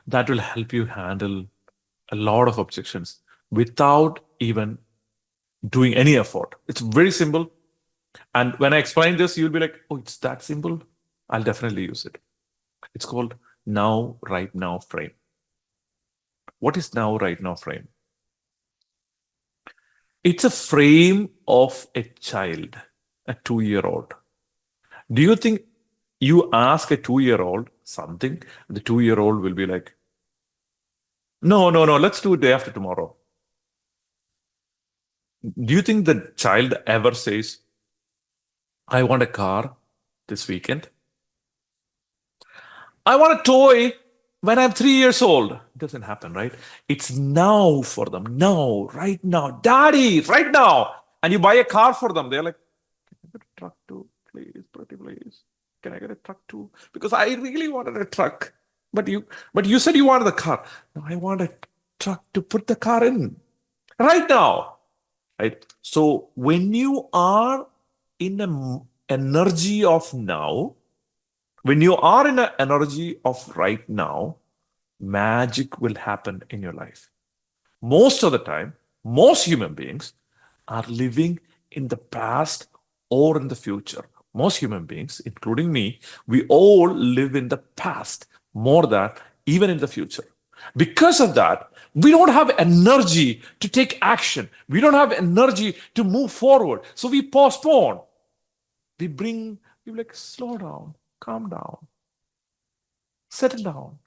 that will help you handle a lot of objections without even doing any effort. It's very simple. And when I explain this, you'll be like, oh, it's that simple. I'll definitely use it. It's called now, right now frame. What is now, right now frame? It's a frame of a child, a 2-year-old. Do you think you ask a 2-year-old something, the 2-year-old will be like, no, let's do it day after tomorrow? Do you think the child ever says, I want a car this weekend? I want a toy when I'm 3 years old. It doesn't happen, right? It's now for them. Now, right now. Daddy, right now. And you buy a car for them. They're like, can I get a truck too? Please, pretty please. Can I get a truck too? Because I really wanted a truck. But you said you wanted the car. No, I want a truck to put the car in. Right now. Right? So when you are in an energy of now, when you are in an energy of right now, magic will happen in your life. Most of the time, most human beings are living in the past or in the future. Most human beings, including me, we all live in the past more than even in the future. Because of that, we don't have energy to take action. We don't have energy to move forward. So we postpone. We're like, slow down, calm down, settle down,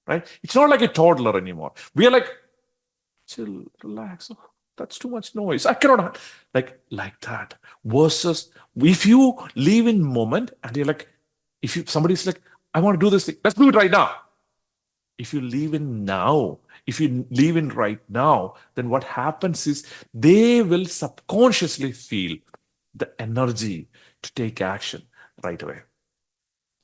right? It's not like a toddler anymore. We are like, chill, relax. Oh, that's too much noise. I cannot, like that. Versus if you live in moment and you're like, somebody's like, I want to do this thing, let's do it right now. If you live in now, if you live in right now, then what happens is they will subconsciously feel the energy to take action right away.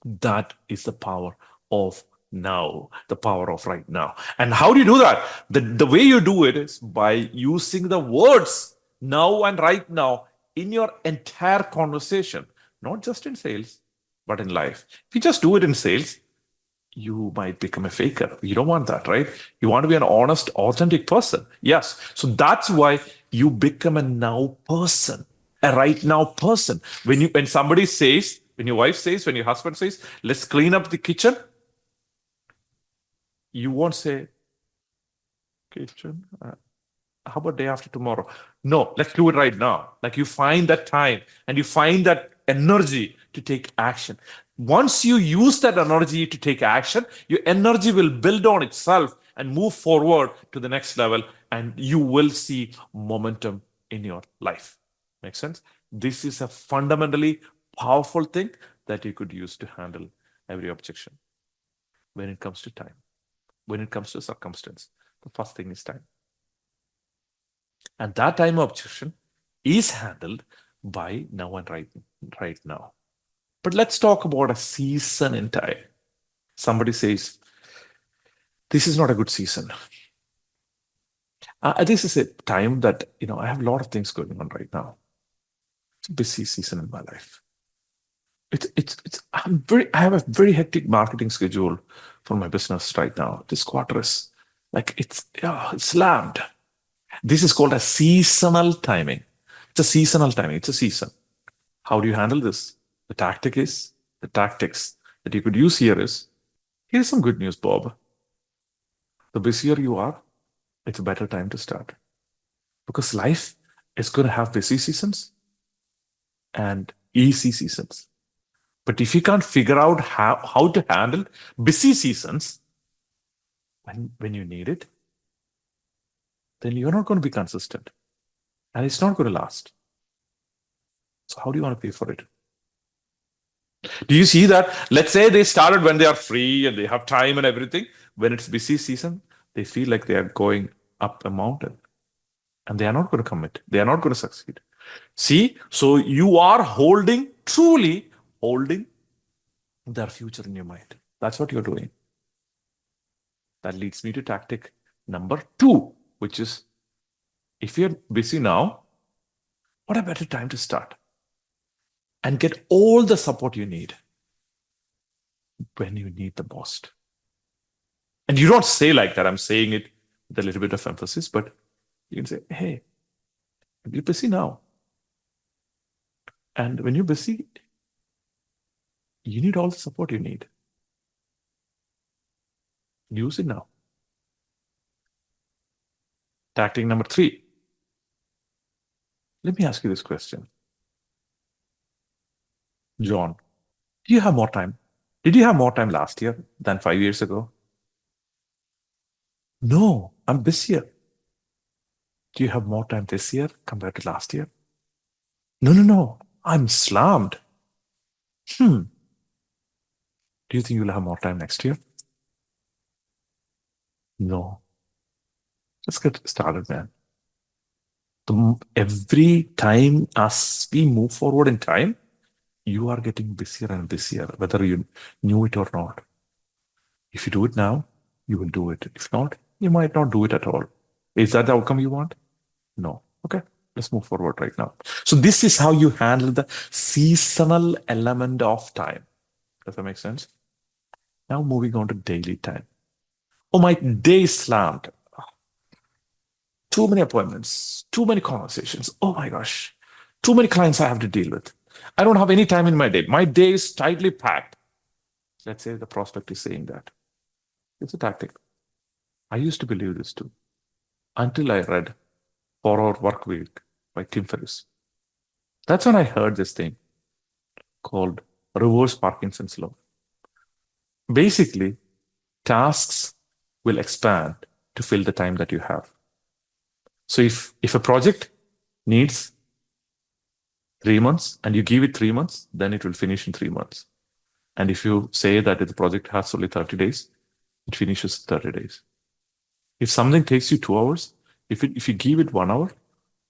That is the power of now, the power of right now. And how do you do that? The way you do it is by using the words now and right now in your entire conversation, not just in sales, but in life. If you just do it in sales, you might become a faker. You don't want that, right? You want to be an honest, authentic person. Yes. So that's why you become a now person, a right now person. When somebody says, when your wife says, when your husband says, let's clean up the kitchen, you won't say, kitchen, how about day after tomorrow? No, let's do it right now. Like you find that time and you find that energy to take action. Once you use that energy to take action, your energy will build on itself and move forward to the next level, and you will see momentum in your life. Make sense? This is a fundamentally powerful thing that you could use to handle every objection. When it comes to time, when it comes to circumstance, the first thing is time. And that time objection is handled by now and right now. But let's talk about a season in time. Somebody says, this is not a good season. This is a time that, I have a lot of things going on right now. It's a busy season in my life. I have a very hectic marketing schedule for my business right now. This quarter is like, it's slammed. This is called a seasonal timing. It's a seasonal timing. It's a season. How do you handle this? The tactics that you could use here is, here's some good news, Bob. The busier you are, it's a better time to start. Because life is going to have busy seasons and easy seasons. But if you can't figure out how to handle busy seasons when you need it, then you're not going to be consistent. And it's not going to last. So how do you want to pay for it? Do you see that? Let's say they started when they are free and they have time and everything. When it's busy season, they feel like they are going up a mountain. And they are not going to commit. They are not going to succeed. See, so you are truly holding their future in your mind. That's what you're doing. That leads me to tactic number 2, which is, if you're busy now, what a better time to start and get all the support you need when you need the most. And you don't say like that. I'm saying it with a little bit of emphasis, but you can say, hey, you're busy now. And when you're busy, you need all the support you need. Use it now. Tactic number 3. Let me ask you this question. John, do you have more time? Did you have more time last year than 5 years ago? No, I'm busier. Do you have more time this year compared to last year? No, I'm slammed. Do you think you'll have more time next year? No. Let's get started, man. Every time as we move forward in time, you are getting busier and busier, whether you knew it or not. If you do it now, you will do it. If not, you might not do it at all. Is that the outcome you want? No. Okay, let's move forward right now. So this is how you handle the seasonal element of time. Does that make sense? Now moving on to daily time. Oh, my day is slammed. Too many appointments, too many conversations. Oh my gosh, too many clients I have to deal with. I don't have any time in my day. My day is tightly packed. Let's say the prospect is saying that. It's a tactic. I used to believe this too, until I read 4-Hour Work Week by Tim Ferriss. That's when I heard this thing called reverse Parkinson's law. Basically, tasks will expand to fill the time that you have. So if a project needs 3 months and you give it 3 months, then it will finish in 3 months. And if you say that the project has only 30 days, it finishes in 30 days. If something takes you 2 hours, if you give it 1 hour,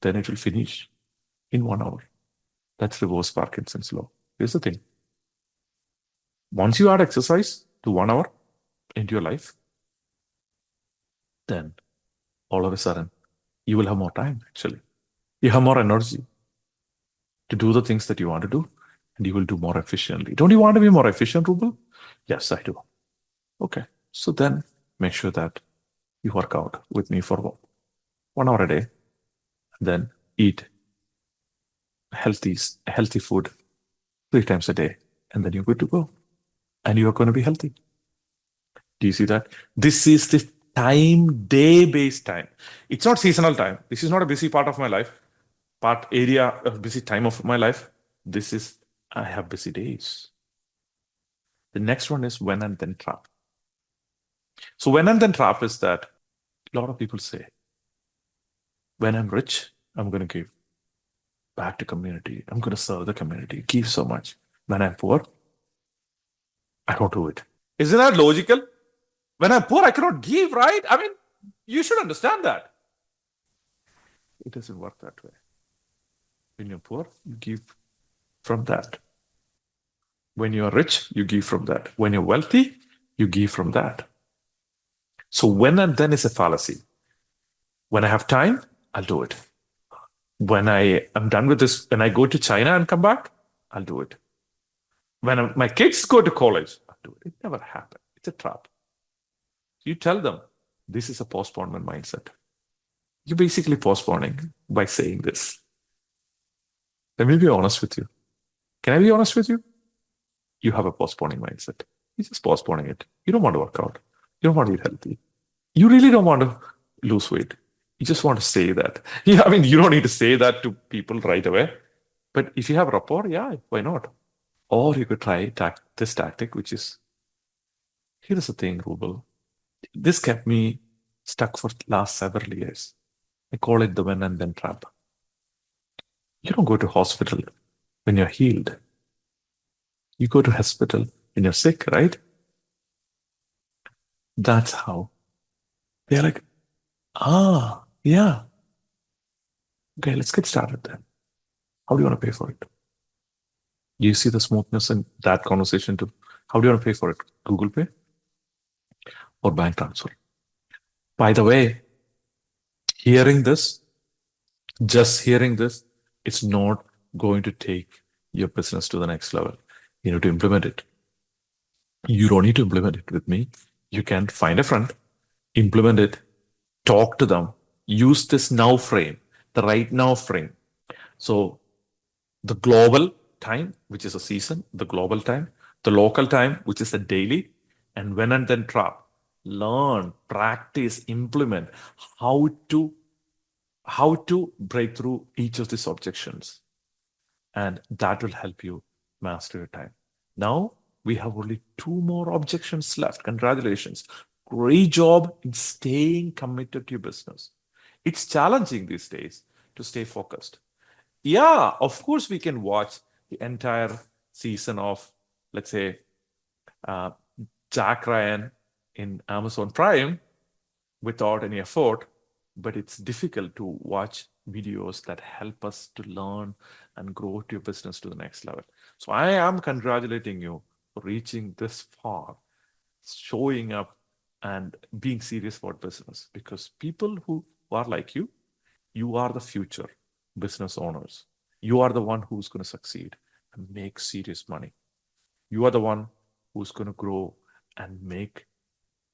then it will finish in 1 hour. That's reverse Parkinson's law. Here's the thing. Once you add exercise to 1 hour into your life, then all of a sudden, you will have more time, actually. You have more energy to do the things that you want to do, and you will do more efficiently. Don't you want to be more efficient, Ruble? Yes, I do. Okay, so then make sure that you work out with me for 1 hour a day, and then eat healthy food 3 times a day, and then you're good to go. And you're going to be healthy. Do you see that? This is the day-based time. It's not seasonal time. This is not a busy part of my life, area of busy time of my life. This is, I have busy days. The next one is when and then trap. So when and then trap is that a lot of people say, when I'm rich, I'm going to give back to community. I'm going to serve the community, give so much. When I'm poor, I don't do it. Isn't that logical? When I'm poor, I cannot give, right? I mean, you should understand that. It doesn't work that way. When you're poor, you give from that. When you're rich, you give from that. When you're wealthy, you give from that. So when and then is a fallacy. When I have time, I'll do it. When I am done with this, when I go to China and come back, I'll do it. When my kids go to college, I'll do it. It never happened. It's a trap. You tell them this is a postponement mindset. You're basically postponing by saying this. Let me be honest with you. Can I be honest with you? you have a postponing mindset. You're just postponing it. You don't want to work out. You don't want to eat healthy. You really don't want to lose weight. You just want to say that. Yeah, I mean, you don't need to say that to people right away. But if you have rapport, yeah, why not? Or you could try this tactic, which is, here is the thing, Ruble. This kept me stuck for last several years. I call it the when and then trap. You don't go to hospital when you're healed. You go to hospital when you're sick, right? That's how. They're like, yeah. Okay, let's get started then. How do you want to pay for it? You see the smoothness in that conversation too. How do you want to pay for it? Google Pay or bank transfer? By the way, hearing this, just hearing this, it's not going to take your business to the next level. You need to implement it. You don't need to implement it with me. You can find a friend, implement it, talk to them, use this now frame, the right now frame. So the global time, which is a season, the global time, the local time, which is a daily, and when and then trap. Learn, practice, implement how to break through each of these objections. And that will help you master your time. Now we have only 2 more objections left. Congratulations. Great job in staying committed to your business. It's challenging these days to stay focused. Yeah, of course, we can watch the entire season of, let's say, Jack Ryan in Amazon Prime without any effort, but it's difficult to watch videos that help us to learn and grow your business to the next level. So I am congratulating you for reaching this far, showing up and being serious about business, because people who are like you are the future business owners. You are the one who's going to succeed and make serious money. You are the one who's going to grow and make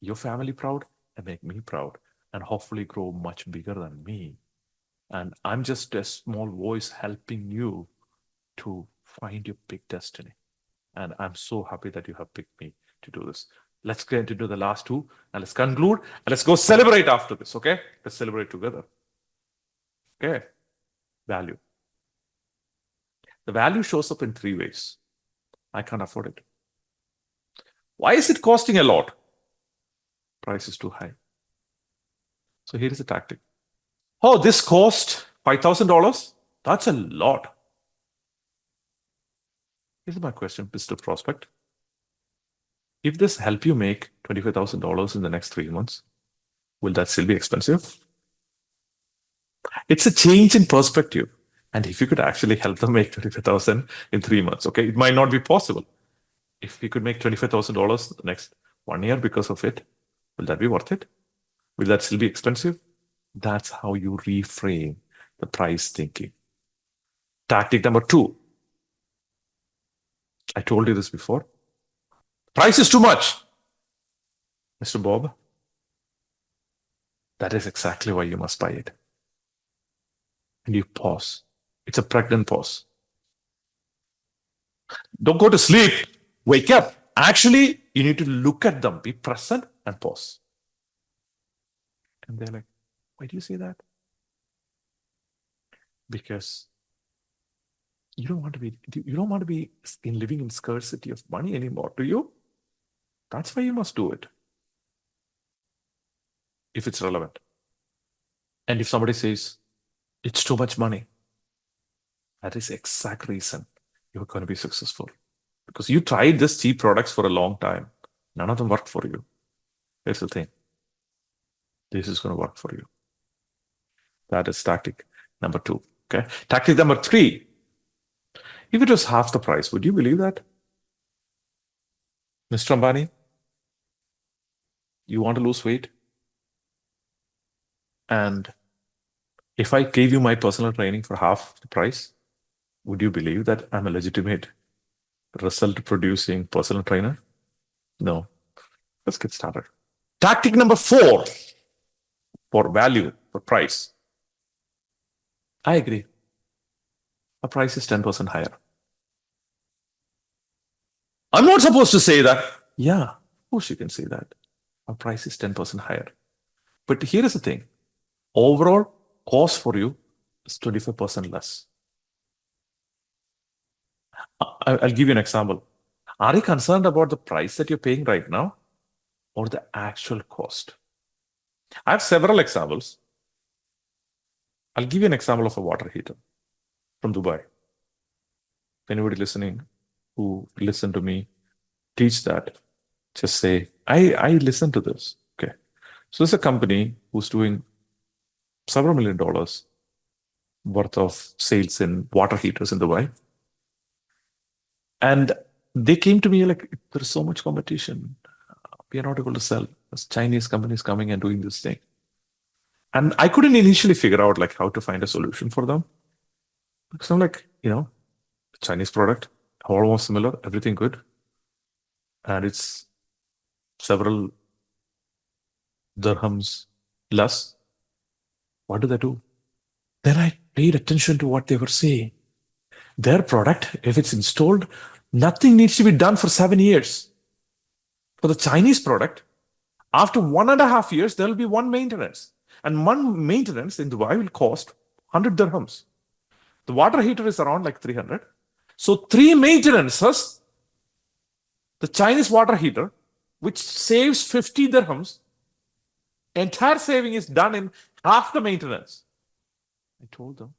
your family proud and make me proud and hopefully grow much bigger than me. And I'm just a small voice helping you to find your big destiny. And I'm so happy that you have picked me to do this. Let's get into the last 2 and let's conclude and let's go celebrate after this, okay? Let's celebrate together. Okay. Value. The value shows up in 3 ways. I can't afford it. Why is it costing a lot? Price is too high. So here is a tactic. Oh, this cost $5,000? That's a lot. Here's my question, Mr. Prospect. If this help you make $25,000 in the next 3 months, will that still be expensive? It's a change in perspective. And if you could actually help them make $25,000 in 3 months, okay, it might not be possible. If you could make $25,000 the next 1 year because of it, will that be worth it? Will that still be expensive? That's how you reframe the price thinking. Tactic number 2. I told you this before. Price is too much. Mr. Bob, that is exactly why you must buy it. And you pause. It's a pregnant pause. Don't go to sleep. Wake up. Actually, you need to look at them, be present and pause. And they're like, why do you say that? Because you don't want to be living in scarcity of money anymore, do you? That's why you must do it. If it's relevant. And if somebody says, it's too much money, that is the exact reason you're going to be successful. Because you tried this cheap products for a long time. None of them worked for you. Here's the thing. This is going to work for you. That is tactic number 2. Okay. Tactic number 3. If it was half the price, would you believe that? Mr. Ambani, you want to lose weight? And if I gave you my personal training for half the price, would you believe that I'm a legitimate result producing personal trainer? No. Let's get started. Tactic number 4 for value, for price. I agree. A price is 10% higher. I'm not supposed to say that. Yeah, of course you can say that. Our price is 10% higher. But here is the thing. Overall cost for you is 25% less. I'll give you an example. Are you concerned about the price that you're paying right now or the actual cost? I have several examples. I'll give you an example of a water heater from Dubai. If anybody listening who listened to me teach that, just say, I listened to this. Okay. So there's a company who's doing several $1 million worth of sales in water heaters in Dubai. And they came to me like, there's so much competition. We are not able to sell. There's Chinese companies coming and doing this thing. And I couldn't initially figure out like how to find a solution for them. Because I'm like, Chinese product, almost similar, everything good. And it's several dirhams less. What do they do? Then I paid attention to what they were saying. Their product, if it's installed, nothing needs to be done for 7 years. For the Chinese product, after 1.5 years, there will be one maintenance. And one maintenance in Dubai will cost 100 dirhams. The water heater is around like 300. So 3 maintenances, the Chinese water heater, which saves 50 dirhams, entire saving is done in half the maintenance. I told them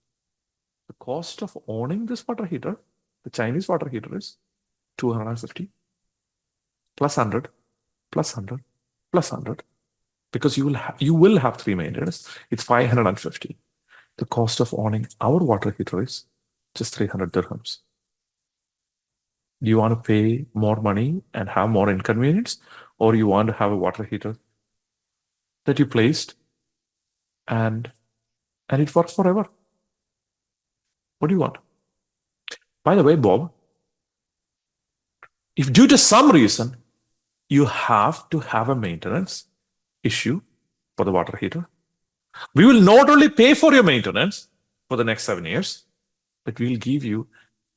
the cost of owning this water heater, the Chinese water heater, is 250 plus 100 plus 100 plus 100, because you will have 3 maintenance. It's 550. The cost of owning our water heater is just 300 dirhams. Do you want to pay more money and have more inconvenience, or you want to have a water heater that you placed and it works forever? What do you want? By the way, Bob, if due to some reason you have to have a maintenance issue for the water heater, we will not only pay for your maintenance for the next 7 years, but we'll give you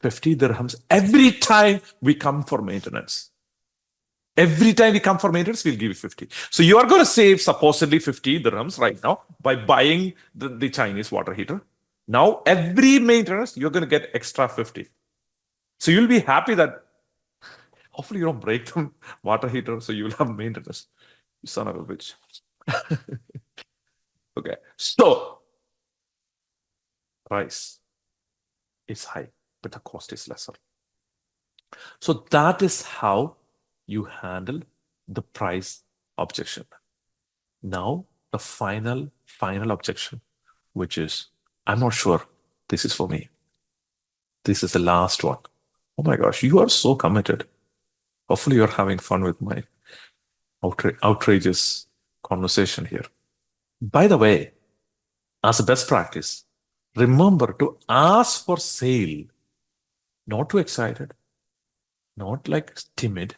50 dirhams every time we come for maintenance. Every time we come for maintenance, we'll give you 50. So you are going to save supposedly 50 dirhams right now by buying the Chinese water heater. Now, every maintenance, you're going to get extra 50. So you'll be happy that hopefully you don't break the water heater, so you'll have maintenance. You son of a bitch. Okay. So price is high, but the cost is lesser. So that is how you handle the price objection. Now, the final objection, which is, I'm not sure this is for me. This is the last one. Oh my gosh, you are so committed. Hopefully you're having fun with my outrageous conversation here. By the way, as a best practice, remember to ask for sale. Not too excited, not like timid,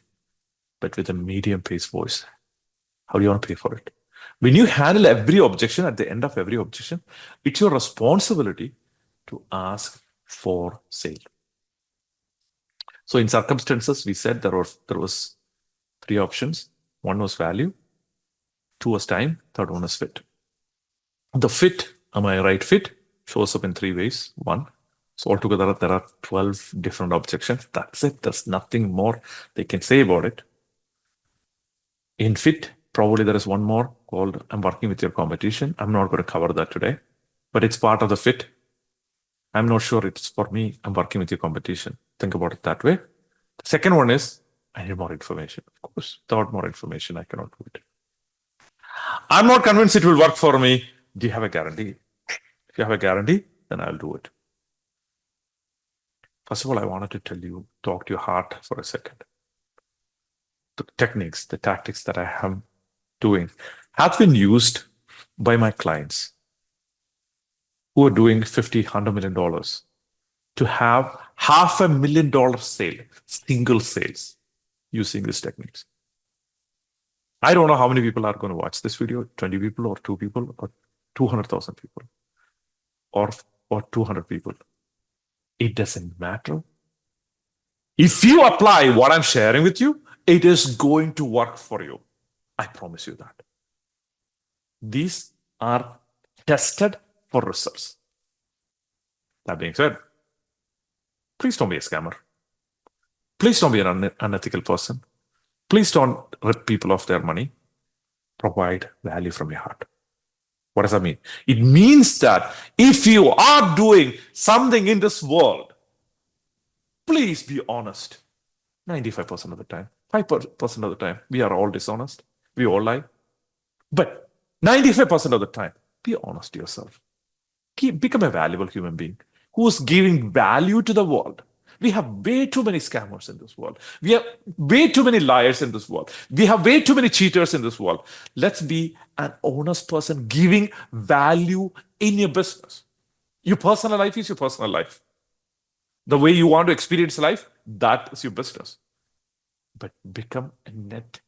but with a medium-paced voice. How do you want to pay for it? When you handle every objection, at the end of every objection, it's your responsibility to ask for sale. So in circumstances, we said there was 3 options. 1 was value, 2 was time, 3rd one is fit. The fit, am I right fit, shows up in 3 ways. 1, so altogether there are 12 different objections. That's it. There's nothing more they can say about it. In fit, probably there is 1 more called I'm working with your competition. I'm not going to cover that today, but it's part of the fit. I'm not sure it's for me. I'm working with your competition. Think about it that way. The second one is I need more information. Of course, without more information, I cannot do it. I'm not convinced it will work for me. Do you have a guarantee? If you have a guarantee, then I'll do it. First of all, I wanted to talk to your heart for a second. The techniques, the tactics that I am doing have been used by my clients who are doing $50, $100 million to have $500,000 sale, single sales, using these techniques. I don't know how many people are going to watch this video, 20 people or 2 people or 200,000 people or 200 people. It doesn't matter. If you apply what I'm sharing with you, it is going to work for you. I promise you that. These are tested for results. That being said, please don't be a scammer. Please don't be an unethical person. Please don't rip people of their money. Provide value from your heart. What does that mean? It means that if you are doing something in this world, please be honest. 95% of the time, 5% of the time, we are all dishonest. We all lie. But 95% of the time, be honest to yourself. Become a valuable human being who's giving value to the world. We have way too many scammers in this world. We have way too many liars in this world. We have way too many cheaters in this world. Let's be an honest person giving value in your business. Your personal life is your personal life. The way you want to experience life, that is your business. But become a net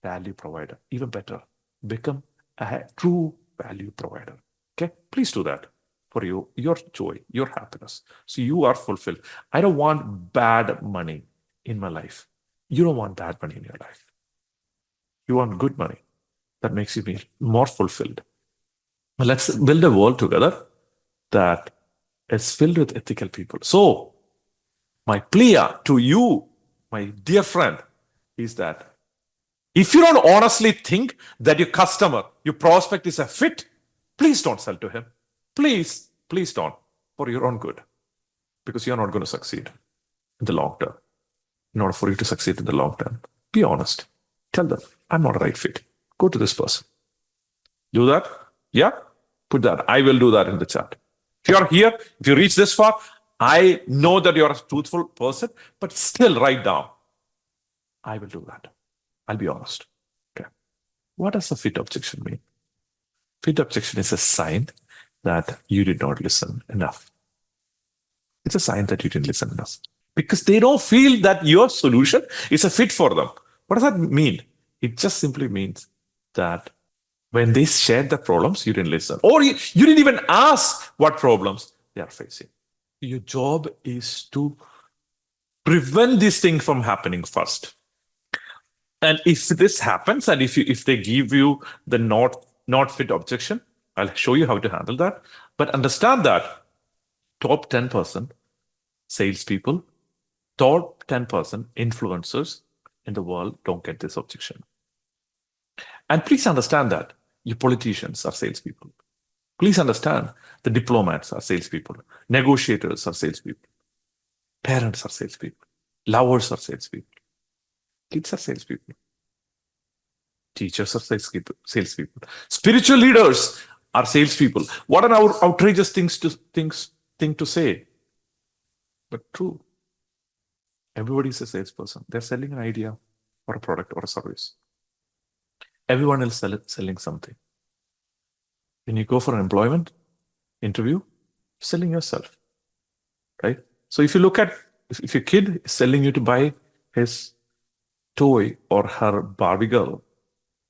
value provider. Even better, become a true value provider. Okay? Please do that for you, your joy, your happiness. So you are fulfilled. I don't want bad money in my life. You don't want bad money in your life. You want good money that makes you be more fulfilled. Let's build a world together that is filled with ethical people. So my plea to you, my dear friend, is that if you don't honestly think that your customer, your prospect is a fit, please don't sell to him. Please don't, for your own good, because you're not going to succeed in the long term. In order for you to succeed in the long term, be honest. Tell them, I'm not a right fit. Go to this person. Do that? Yeah? Put that. I will do that in the chat. If you're here, if you reach this far, I know that you're a truthful person, but still write down. I will do that. I'll be honest. Okay. What does a fit objection mean? Fit objection is a sign that you did not listen enough. It's a sign that you didn't listen enough because they don't feel that your solution is a fit for them. What does that mean? It just simply means that when they shared the problems, you didn't listen, or you didn't even ask what problems they are facing. Your job is to prevent this thing from happening first. And if this happens, and if they give you the not fit objection, I'll show you how to handle that. But understand that top 10% salespeople, top 10% influencers in the world don't get this objection. And please understand that your politicians are salespeople. Please understand the diplomats are salespeople. Negotiators are salespeople. Parents are salespeople. Lovers are salespeople. Kids are salespeople. Teachers are salespeople. Spiritual leaders are salespeople. What an outrageous thing to say, but true. Everybody is a salesperson. They're selling an idea or a product or a service. Everyone else selling something. When you go for an employment interview, you're selling yourself, right? So if you look at, if your kid is selling you to buy his toy or her Barbie girl,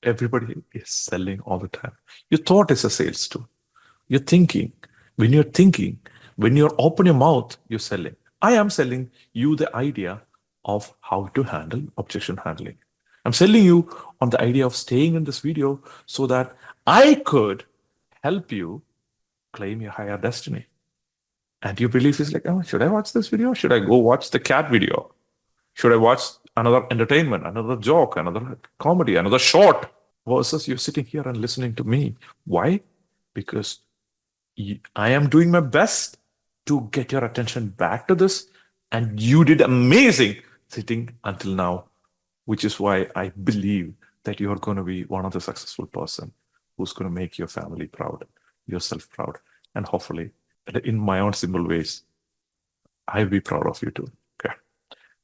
everybody is selling all the time. Your thought is a sales tool. You're thinking. When you open your mouth, you're selling. I am selling you the idea of how to handle objection handling. I'm selling you on the idea of staying in this video so that I could help you claim your higher destiny. And your belief is like, oh, should I watch this video? Should I go watch the cat video? Should I watch another entertainment, another joke, another comedy, another short? Versus you're sitting here and listening to me. Why? Because I am doing my best to get your attention back to this. And you did amazing sitting until now, which is why I believe that you're going to be one of the successful person who's going to make your family proud, yourself proud, and hopefully, in my own simple ways, I'll be proud of you too. Okay.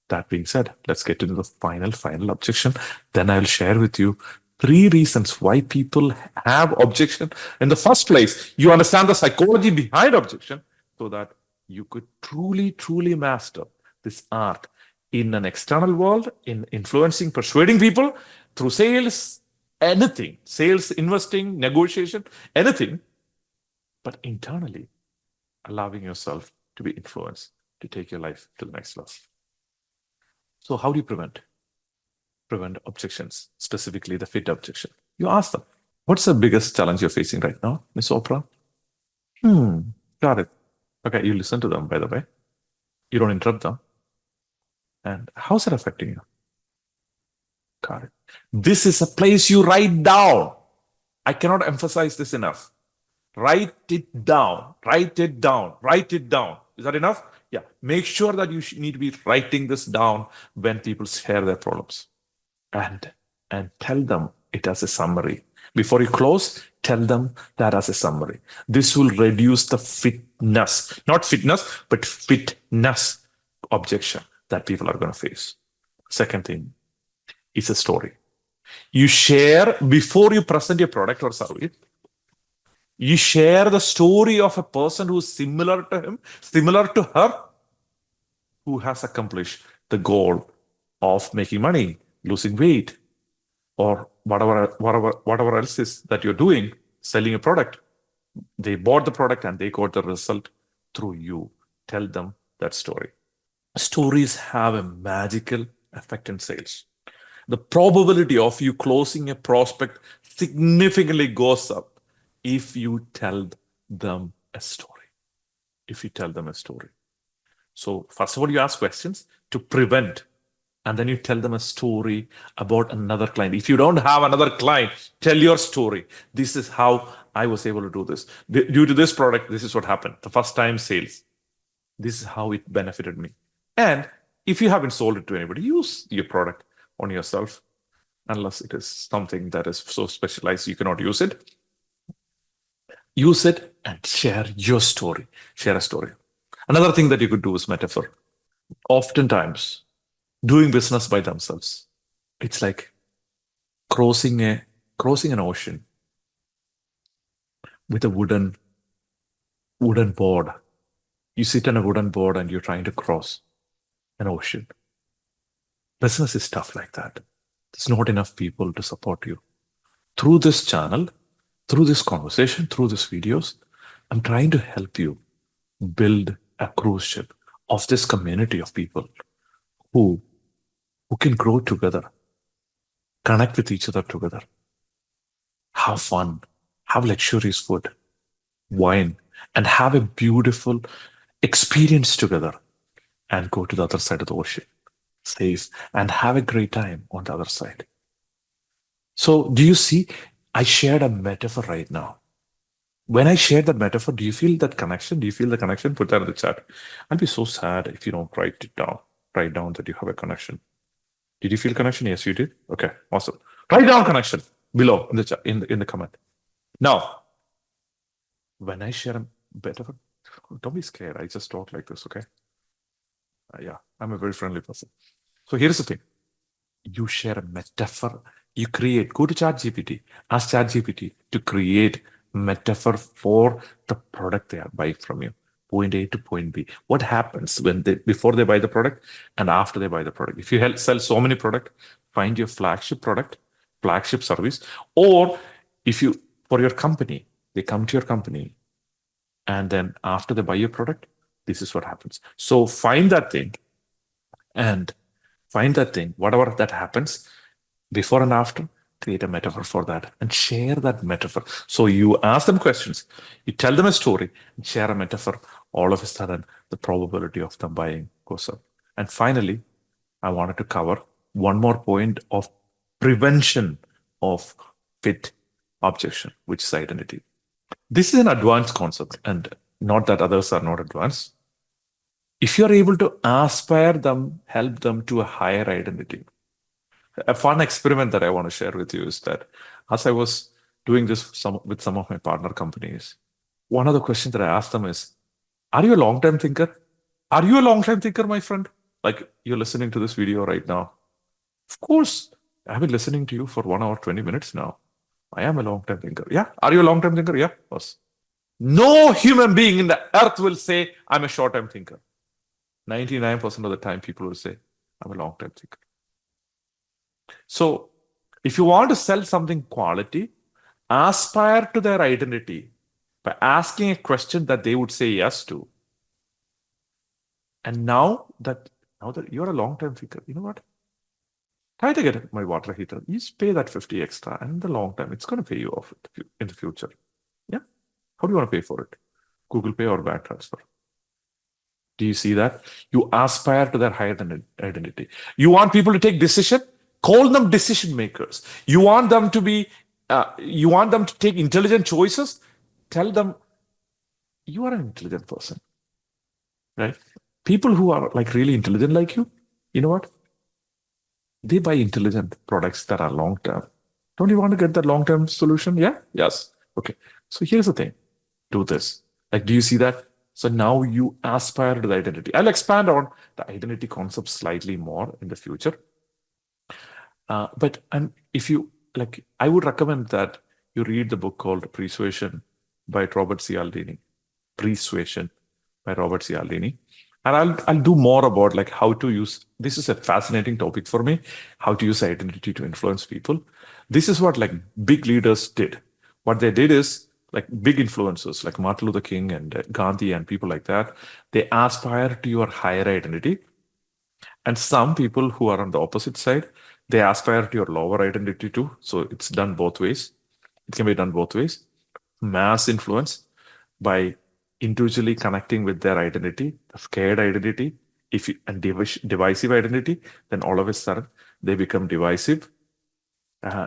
That being said, let's get into the final objection. Then I'll share with you 3 reasons why people have objection in the first place. You understand the psychology behind objection so that you could truly master this art in an external world, in influencing, persuading people through sales, anything, sales, investing, negotiation, anything, but internally allowing yourself to be influenced to take your life to the next level. So how do you prevent objections, specifically the fit objection? You ask them, what's the biggest challenge you're facing right now, Miss Oprah? Got it. Okay, you listen to them, by the way. You don't interrupt them. And how's it affecting you? Got it. This is a place you write down. I cannot emphasize this enough. Write it down. Write it down. Write it down. Is that enough? Yeah. Make sure that you need to be writing this down when people share their problems. And tell them it as a summary. Before you close, tell them that as a summary. This will reduce the fitness, not fitness, but fitness objection that people are going to face. Second thing is a story. You share before you present your product or service. You share the story of a person who's similar to him, similar to her, who has accomplished the goal of making money, losing weight, or whatever else is that you're doing, selling a product. They bought the product and they got the result through you. Tell them that story. Stories have a magical effect in sales. The probability of you closing a prospect significantly goes up if you tell them a story. If you tell them a story. So first of all, you ask questions to prevent, and then you tell them a story about another client. If you don't have another client, tell your story. This is how I was able to do this. Due to this product, this is what happened. The first time sales. This is how it benefited me. And if you haven't sold it to anybody, use your product on yourself, unless it is something that is so specialized you cannot use it. Use it and share your story. Share a story. Another thing that you could do is metaphor. Oftentimes, doing business by themselves, it's like crossing an ocean with a wooden board. You sit on a wooden board and you're trying to cross an ocean. Business is tough like that. There's not enough people to support you. Through this channel, through this conversation, through these videos, I'm trying to help you build a cruise ship of this community of people who can grow together, connect with each other together, have fun, have luxurious food, wine, and have a beautiful experience together and go to the other side of the ocean, safe, and have a great time on the other side. So do you see, I shared a metaphor right now. When I shared that metaphor, do you feel that connection? Do you feel the connection? Put that in the chat. I'll be so sad if you don't write it down. Write down that you have a connection. Did you feel connection? Yes, you did. Okay, awesome. Write down connection below in the chat, in the comment. Now, when I share a metaphor, don't be scared. I just talk like this, okay? Yeah, I'm a very friendly person. So here's the thing. You share a metaphor. You create. Go to ChatGPT. Ask ChatGPT to create metaphor for the product they are buying from you. Point A to point B. What happens when before they buy the product and after they buy the product? If you sell so many products, find your flagship product, flagship service, or if you, for your company, they come to your company and then after they buy your product, this is what happens. So find that thing, whatever that happens, before and after, create a metaphor for that and share that metaphor. So you ask them questions, you tell them a story, and share a metaphor. All of a sudden, the probability of them buying goes up. And finally, I wanted to cover one more point of prevention of fit objection, which is identity. This is an advanced concept, and not that others are not advanced. If you're able to aspire them, help them to a higher identity. A fun experiment that I want to share with you is that as I was doing this with some of my partner companies, one of the questions that I asked them is, are you a long-term thinker? Are you a long-term thinker, my friend? Like you're listening to this video right now. Of course, I've been listening to you for 1 hour, 20 minutes now. I am a long-term thinker. Yeah. Are you a long-term thinker? Yeah. Yes. No human being in the earth will say, I'm a short-term thinker. 99% of the time, people will say, I'm a long-term thinker. So if you want to sell something quality, aspire to their identity by asking a question that they would say yes to. And now that Now that you're a long-term thinker, you know what? Try to get my water heater. You just pay that 50 extra, and in the long term, it's going to pay you off in the future. Yeah. How do you want to pay for it? Google Pay or bank transfer? Do you see that? You aspire to their higher identity. You want people to take decision? Call them decision makers. You want them to be, you want them to take intelligent choices? Tell them you are an intelligent person, right? People who are like really intelligent like you know what? They buy intelligent products that are long term. Don't you want to get that long term solution? Yeah? Yes. Okay. So here's the thing. Do this. Like, do you see that? So now you aspire to the identity. I'll expand on the identity concept slightly more in the future. But if you like, I would recommend that you read the book called Persuasion by Robert Cialdini. Persuasion by Robert Cialdini. And I'll do more about like how to use, this is a fascinating topic for me, how to use identity to influence people. This is what like big leaders did. What they did is like big influencers like Martin Luther King and Gandhi and people like that, they aspire to your higher identity. And some people who are on the opposite side, they aspire to your lower identity too. So it's done both ways. It can be done both ways. Mass influence by individually connecting with their identity, the scared identity, and divisive identity, then all of a sudden they become divisive.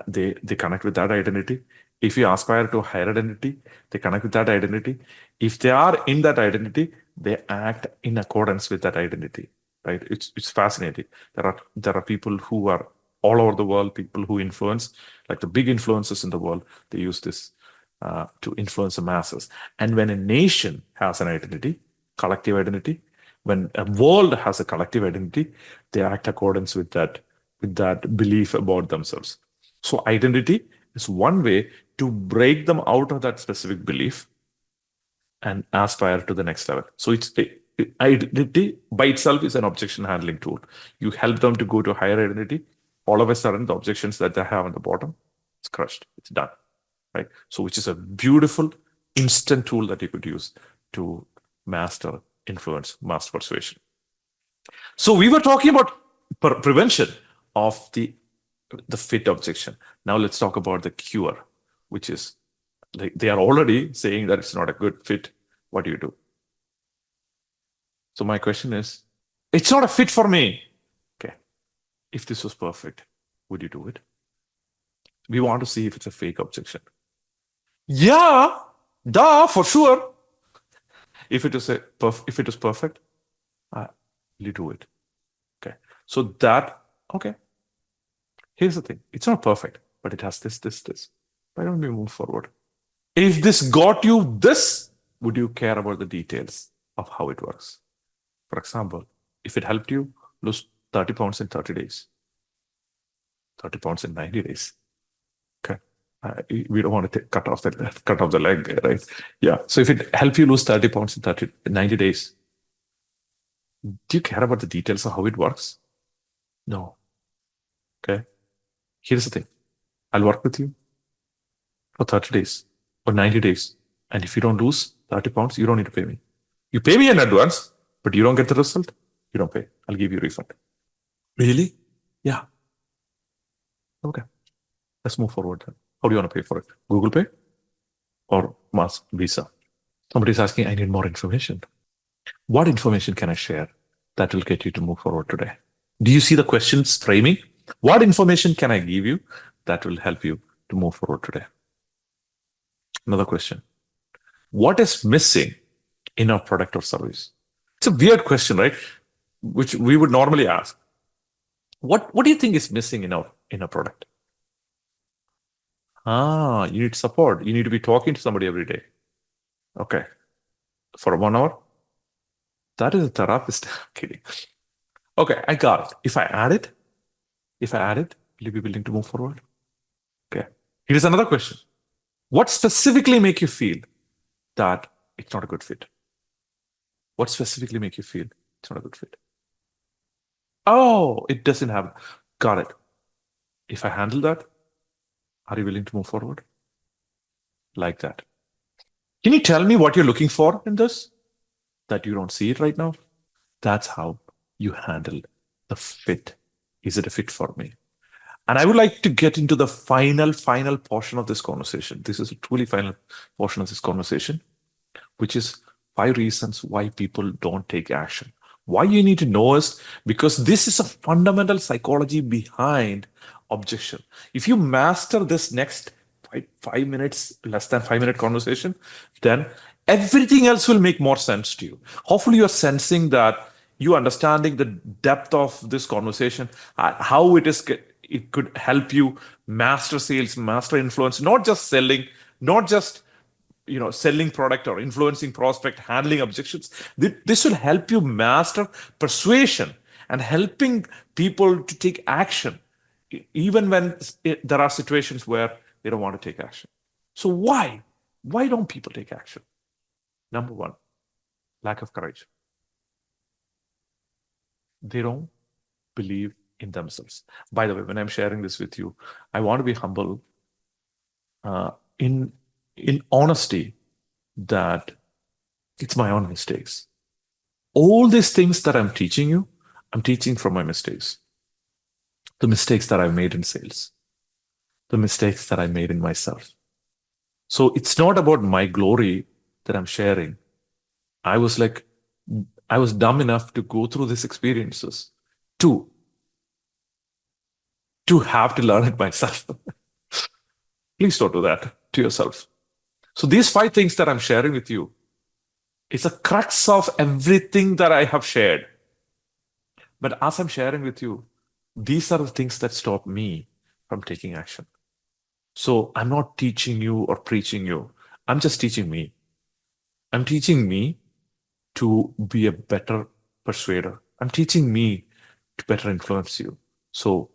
They connect with that identity. If you aspire to a higher identity, they connect with that identity. If they are in that identity, they act in accordance with that identity. Right? It's fascinating. There are people who are all over the world, people who influence, like the big influencers in the world, they use this to influence the masses. And when a nation has an identity, collective identity, when a world has a collective identity, they act accordance with that belief about themselves. So identity is one way to break them out of that specific belief and aspire to the next level. So identity by itself is an objection handling tool. You help them to go to higher identity. All of a sudden, the objections that they have on the bottom, it's crushed. It's done. Right? So which is a beautiful instant tool that you could use to master influence, master persuasion. So we were talking about prevention of the fit objection. Now let's talk about the cure, which is they are already saying that it's not a good fit. What do you do? So my question is, it's not a fit for me. Okay. If this was perfect, would you do it? We want to see if it's a fake objection. Yeah, duh, for sure. If it is perfect, you do it. Okay. So okay. Here's the thing. It's not perfect, but it has this. Why don't we move forward? If this got you this, would you care about the details of how it works? For example, if it helped you lose 30 pounds in 30 days, 30 pounds in 90 days. Okay. We don't want to cut off the leg, right? Yeah. So if it helps you lose 30 pounds in 90 days, do you care about the details of how it works? No. Okay. Here's the thing. I'll work with you for 30 days or 90 days. And if you don't lose 30 pounds, you don't need to pay me. You pay me in advance, but you don't get the result, you don't pay. I'll give you a refund. Really? Yeah. Okay. Let's move forward then. How do you want to pay for it? Google Pay or Visa? Somebody's asking, I need more information. What information can I share that will get you to move forward today? Do you see the questions framing? What information can I give you that will help you to move forward today? Another question. What is missing in our product or service? It's a weird question, right? Which we would normally ask. What do you think is missing in our product? You need support. You need to be talking to somebody every day. Okay. For 1 hour? That is a therapist. I'm kidding. Okay, I got it. If I add it, will you be willing to move forward? Okay. Here's another question. What specifically make you feel that it's not a good fit? What specifically make you feel it's not a good fit? Oh, it doesn't have. Got it. If I handle that, are you willing to move forward? Like that. Can you tell me what you're looking for in this? That you don't see it right now? That's how you handle the fit. Is it a fit for me? And I would like to get into the final portion of this conversation. This is a truly final portion of this conversation, which is 5 reasons why people don't take action. Why you need to know is because this is a fundamental psychology behind objection. If you master this next 5 minutes, less than 5 minute conversation, then everything else will make more sense to you. Hopefully, you're sensing that you understanding the depth of this conversation, how it could help you master sales, master influence, not just selling, not just selling product or influencing prospect, handling objections. This will help you master persuasion and helping people to take action even when there are situations where they don't want to take action. So why don't people take action? Number one, lack of courage. They don't believe in themselves. By the way, when I'm sharing this with you, I want to be humble in honesty that it's my own mistakes. All these things that I'm teaching you, I'm teaching from my mistakes. The mistakes that I've made in sales, the mistakes that I made in myself. So it's not about my glory that I'm sharing. I was dumb enough to go through these experiences to have to learn it myself. Please don't do that to yourself. So these 5 things that I'm sharing with you is a crux of everything that I have shared. But as I'm sharing with you, these are the things that stop me from taking action. So I'm not teaching you or preaching you. I'm just teaching me. I'm teaching me to be a better persuader. I'm teaching me to better influence you. So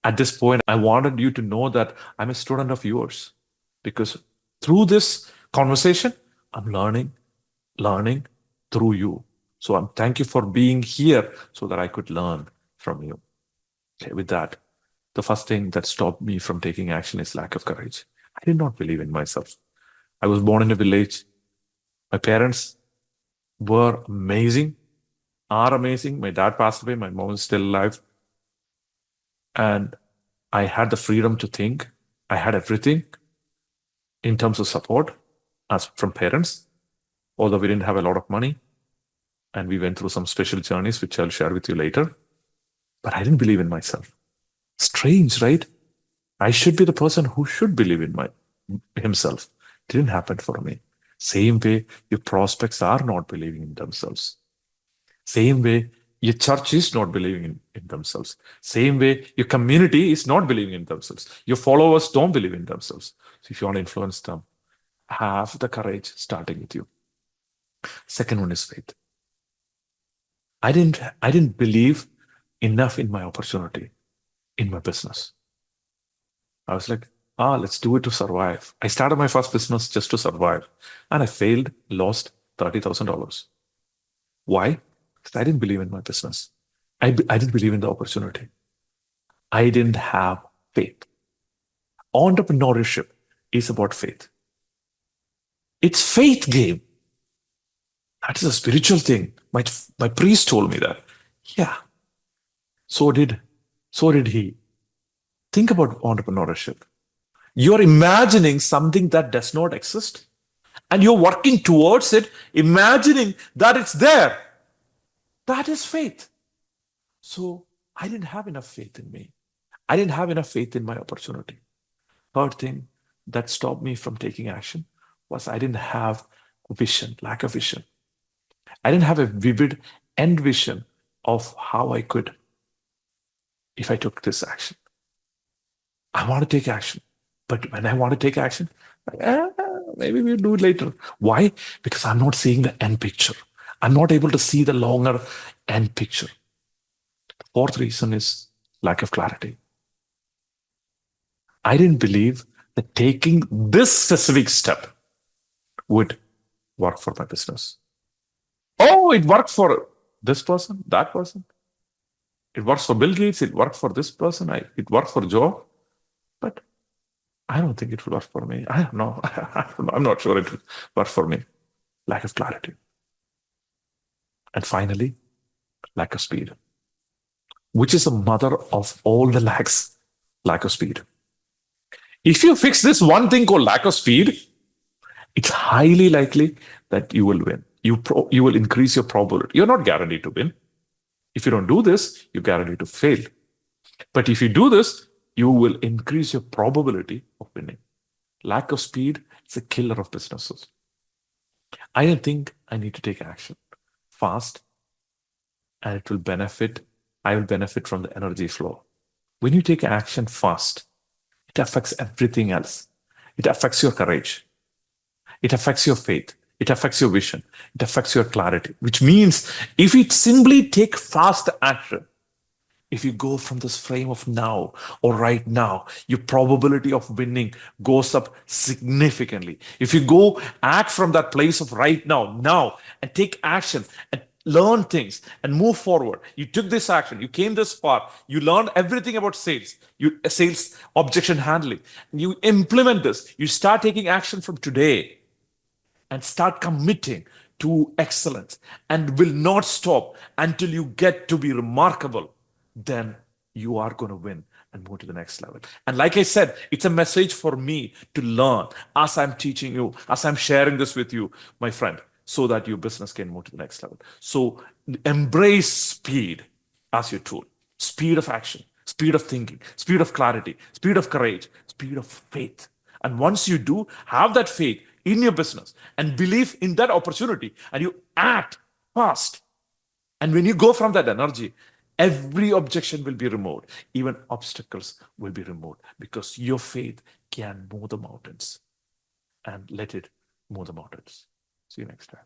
at this point, I wanted you to know that I'm a student of yours, because through this conversation, I'm learning through you. So I'm thank you for being here so that I could learn from you. Okay, with that, the first thing that stopped me from taking action is lack of courage. I did not believe in myself. I was born in a village. My parents were amazing, are amazing. My dad passed away. My mom is still alive. And I had the freedom to think. I had everything in terms of support as from parents, although we didn't have a lot of money. And we went through some special journeys, which I'll share with you later. But I didn't believe in myself. Strange, right? I should be the person who should believe in himself. Didn't happen for me. Same way your prospects are not believing in themselves. Same way your church is not believing in themselves. Same way your community is not believing in themselves. Your followers don't believe in themselves. So if you want to influence them, have the courage starting with you. Second one is faith. I didn't believe enough in my opportunity, in my business. I was like, let's do it to survive. I started my first business just to survive. And I failed, lost $30,000. Why? Because I didn't believe in my business. I didn't believe in the opportunity. I didn't have faith. Entrepreneurship is about faith. It's faith game. That is a spiritual thing. My priest told me that. Yeah. So did he. Think about entrepreneurship. You're imagining something that does not exist, and you're working towards it, imagining that it's there. That is faith. So I didn't have enough faith in me. I didn't have enough faith in my opportunity. Third thing that stopped me from taking action was I didn't have vision, lack of vision. I didn't have a vivid end vision of how I could, if I took this action. I want to take action. But when I want to take action, maybe we'll do it later. Why? Because I'm not seeing the end picture. I'm not able to see the longer end picture. The fourth reason is lack of clarity. I didn't believe that taking this specific step would work for my business. Oh, it worked for this person, that person. It works for Bill Gates. It worked for this person. It worked for Joe. But I don't think it will work for me. I don't know. I'm not sure it will work for me. Lack of clarity. And finally, lack of speed. which is the mother of all the lacks, lack of speed. If you fix this one thing called lack of speed, it's highly likely that you will win. You will increase your probability. You're not guaranteed to win. If you don't do this, you're guaranteed to fail. But if you do this, you will increase your probability of winning. Lack of speed is a killer of businesses. I think I need to take action fast, and it will benefit. I will benefit from the energy flow. When you take action fast, it affects everything else. It affects your courage. It affects your faith. It affects your vision. It affects your clarity, which means if you simply take fast action, if you go from this frame of now or right now, your probability of winning goes up significantly. If you go act from that place of right now, and take action and learn things and move forward. You took this action, you came this far, you learned everything about sales objection handling, and you implement this, you start taking action from today and start committing to excellence and will not stop until you get to be remarkable, then you are going to win and move to the next level. And like I said, it's a message for me to learn as I'm teaching you, as I'm sharing this with you, my friend, so that your business can move to the next level. So embrace speed as your tool. Speed of action, speed of thinking, speed of clarity, speed of courage, speed of faith. And once you do have that faith in your business and believe in that opportunity, and you act fast, and when you go from that energy, every objection will be removed. Even obstacles will be removed because your faith can move the mountains, and let it move the mountains. See you next time.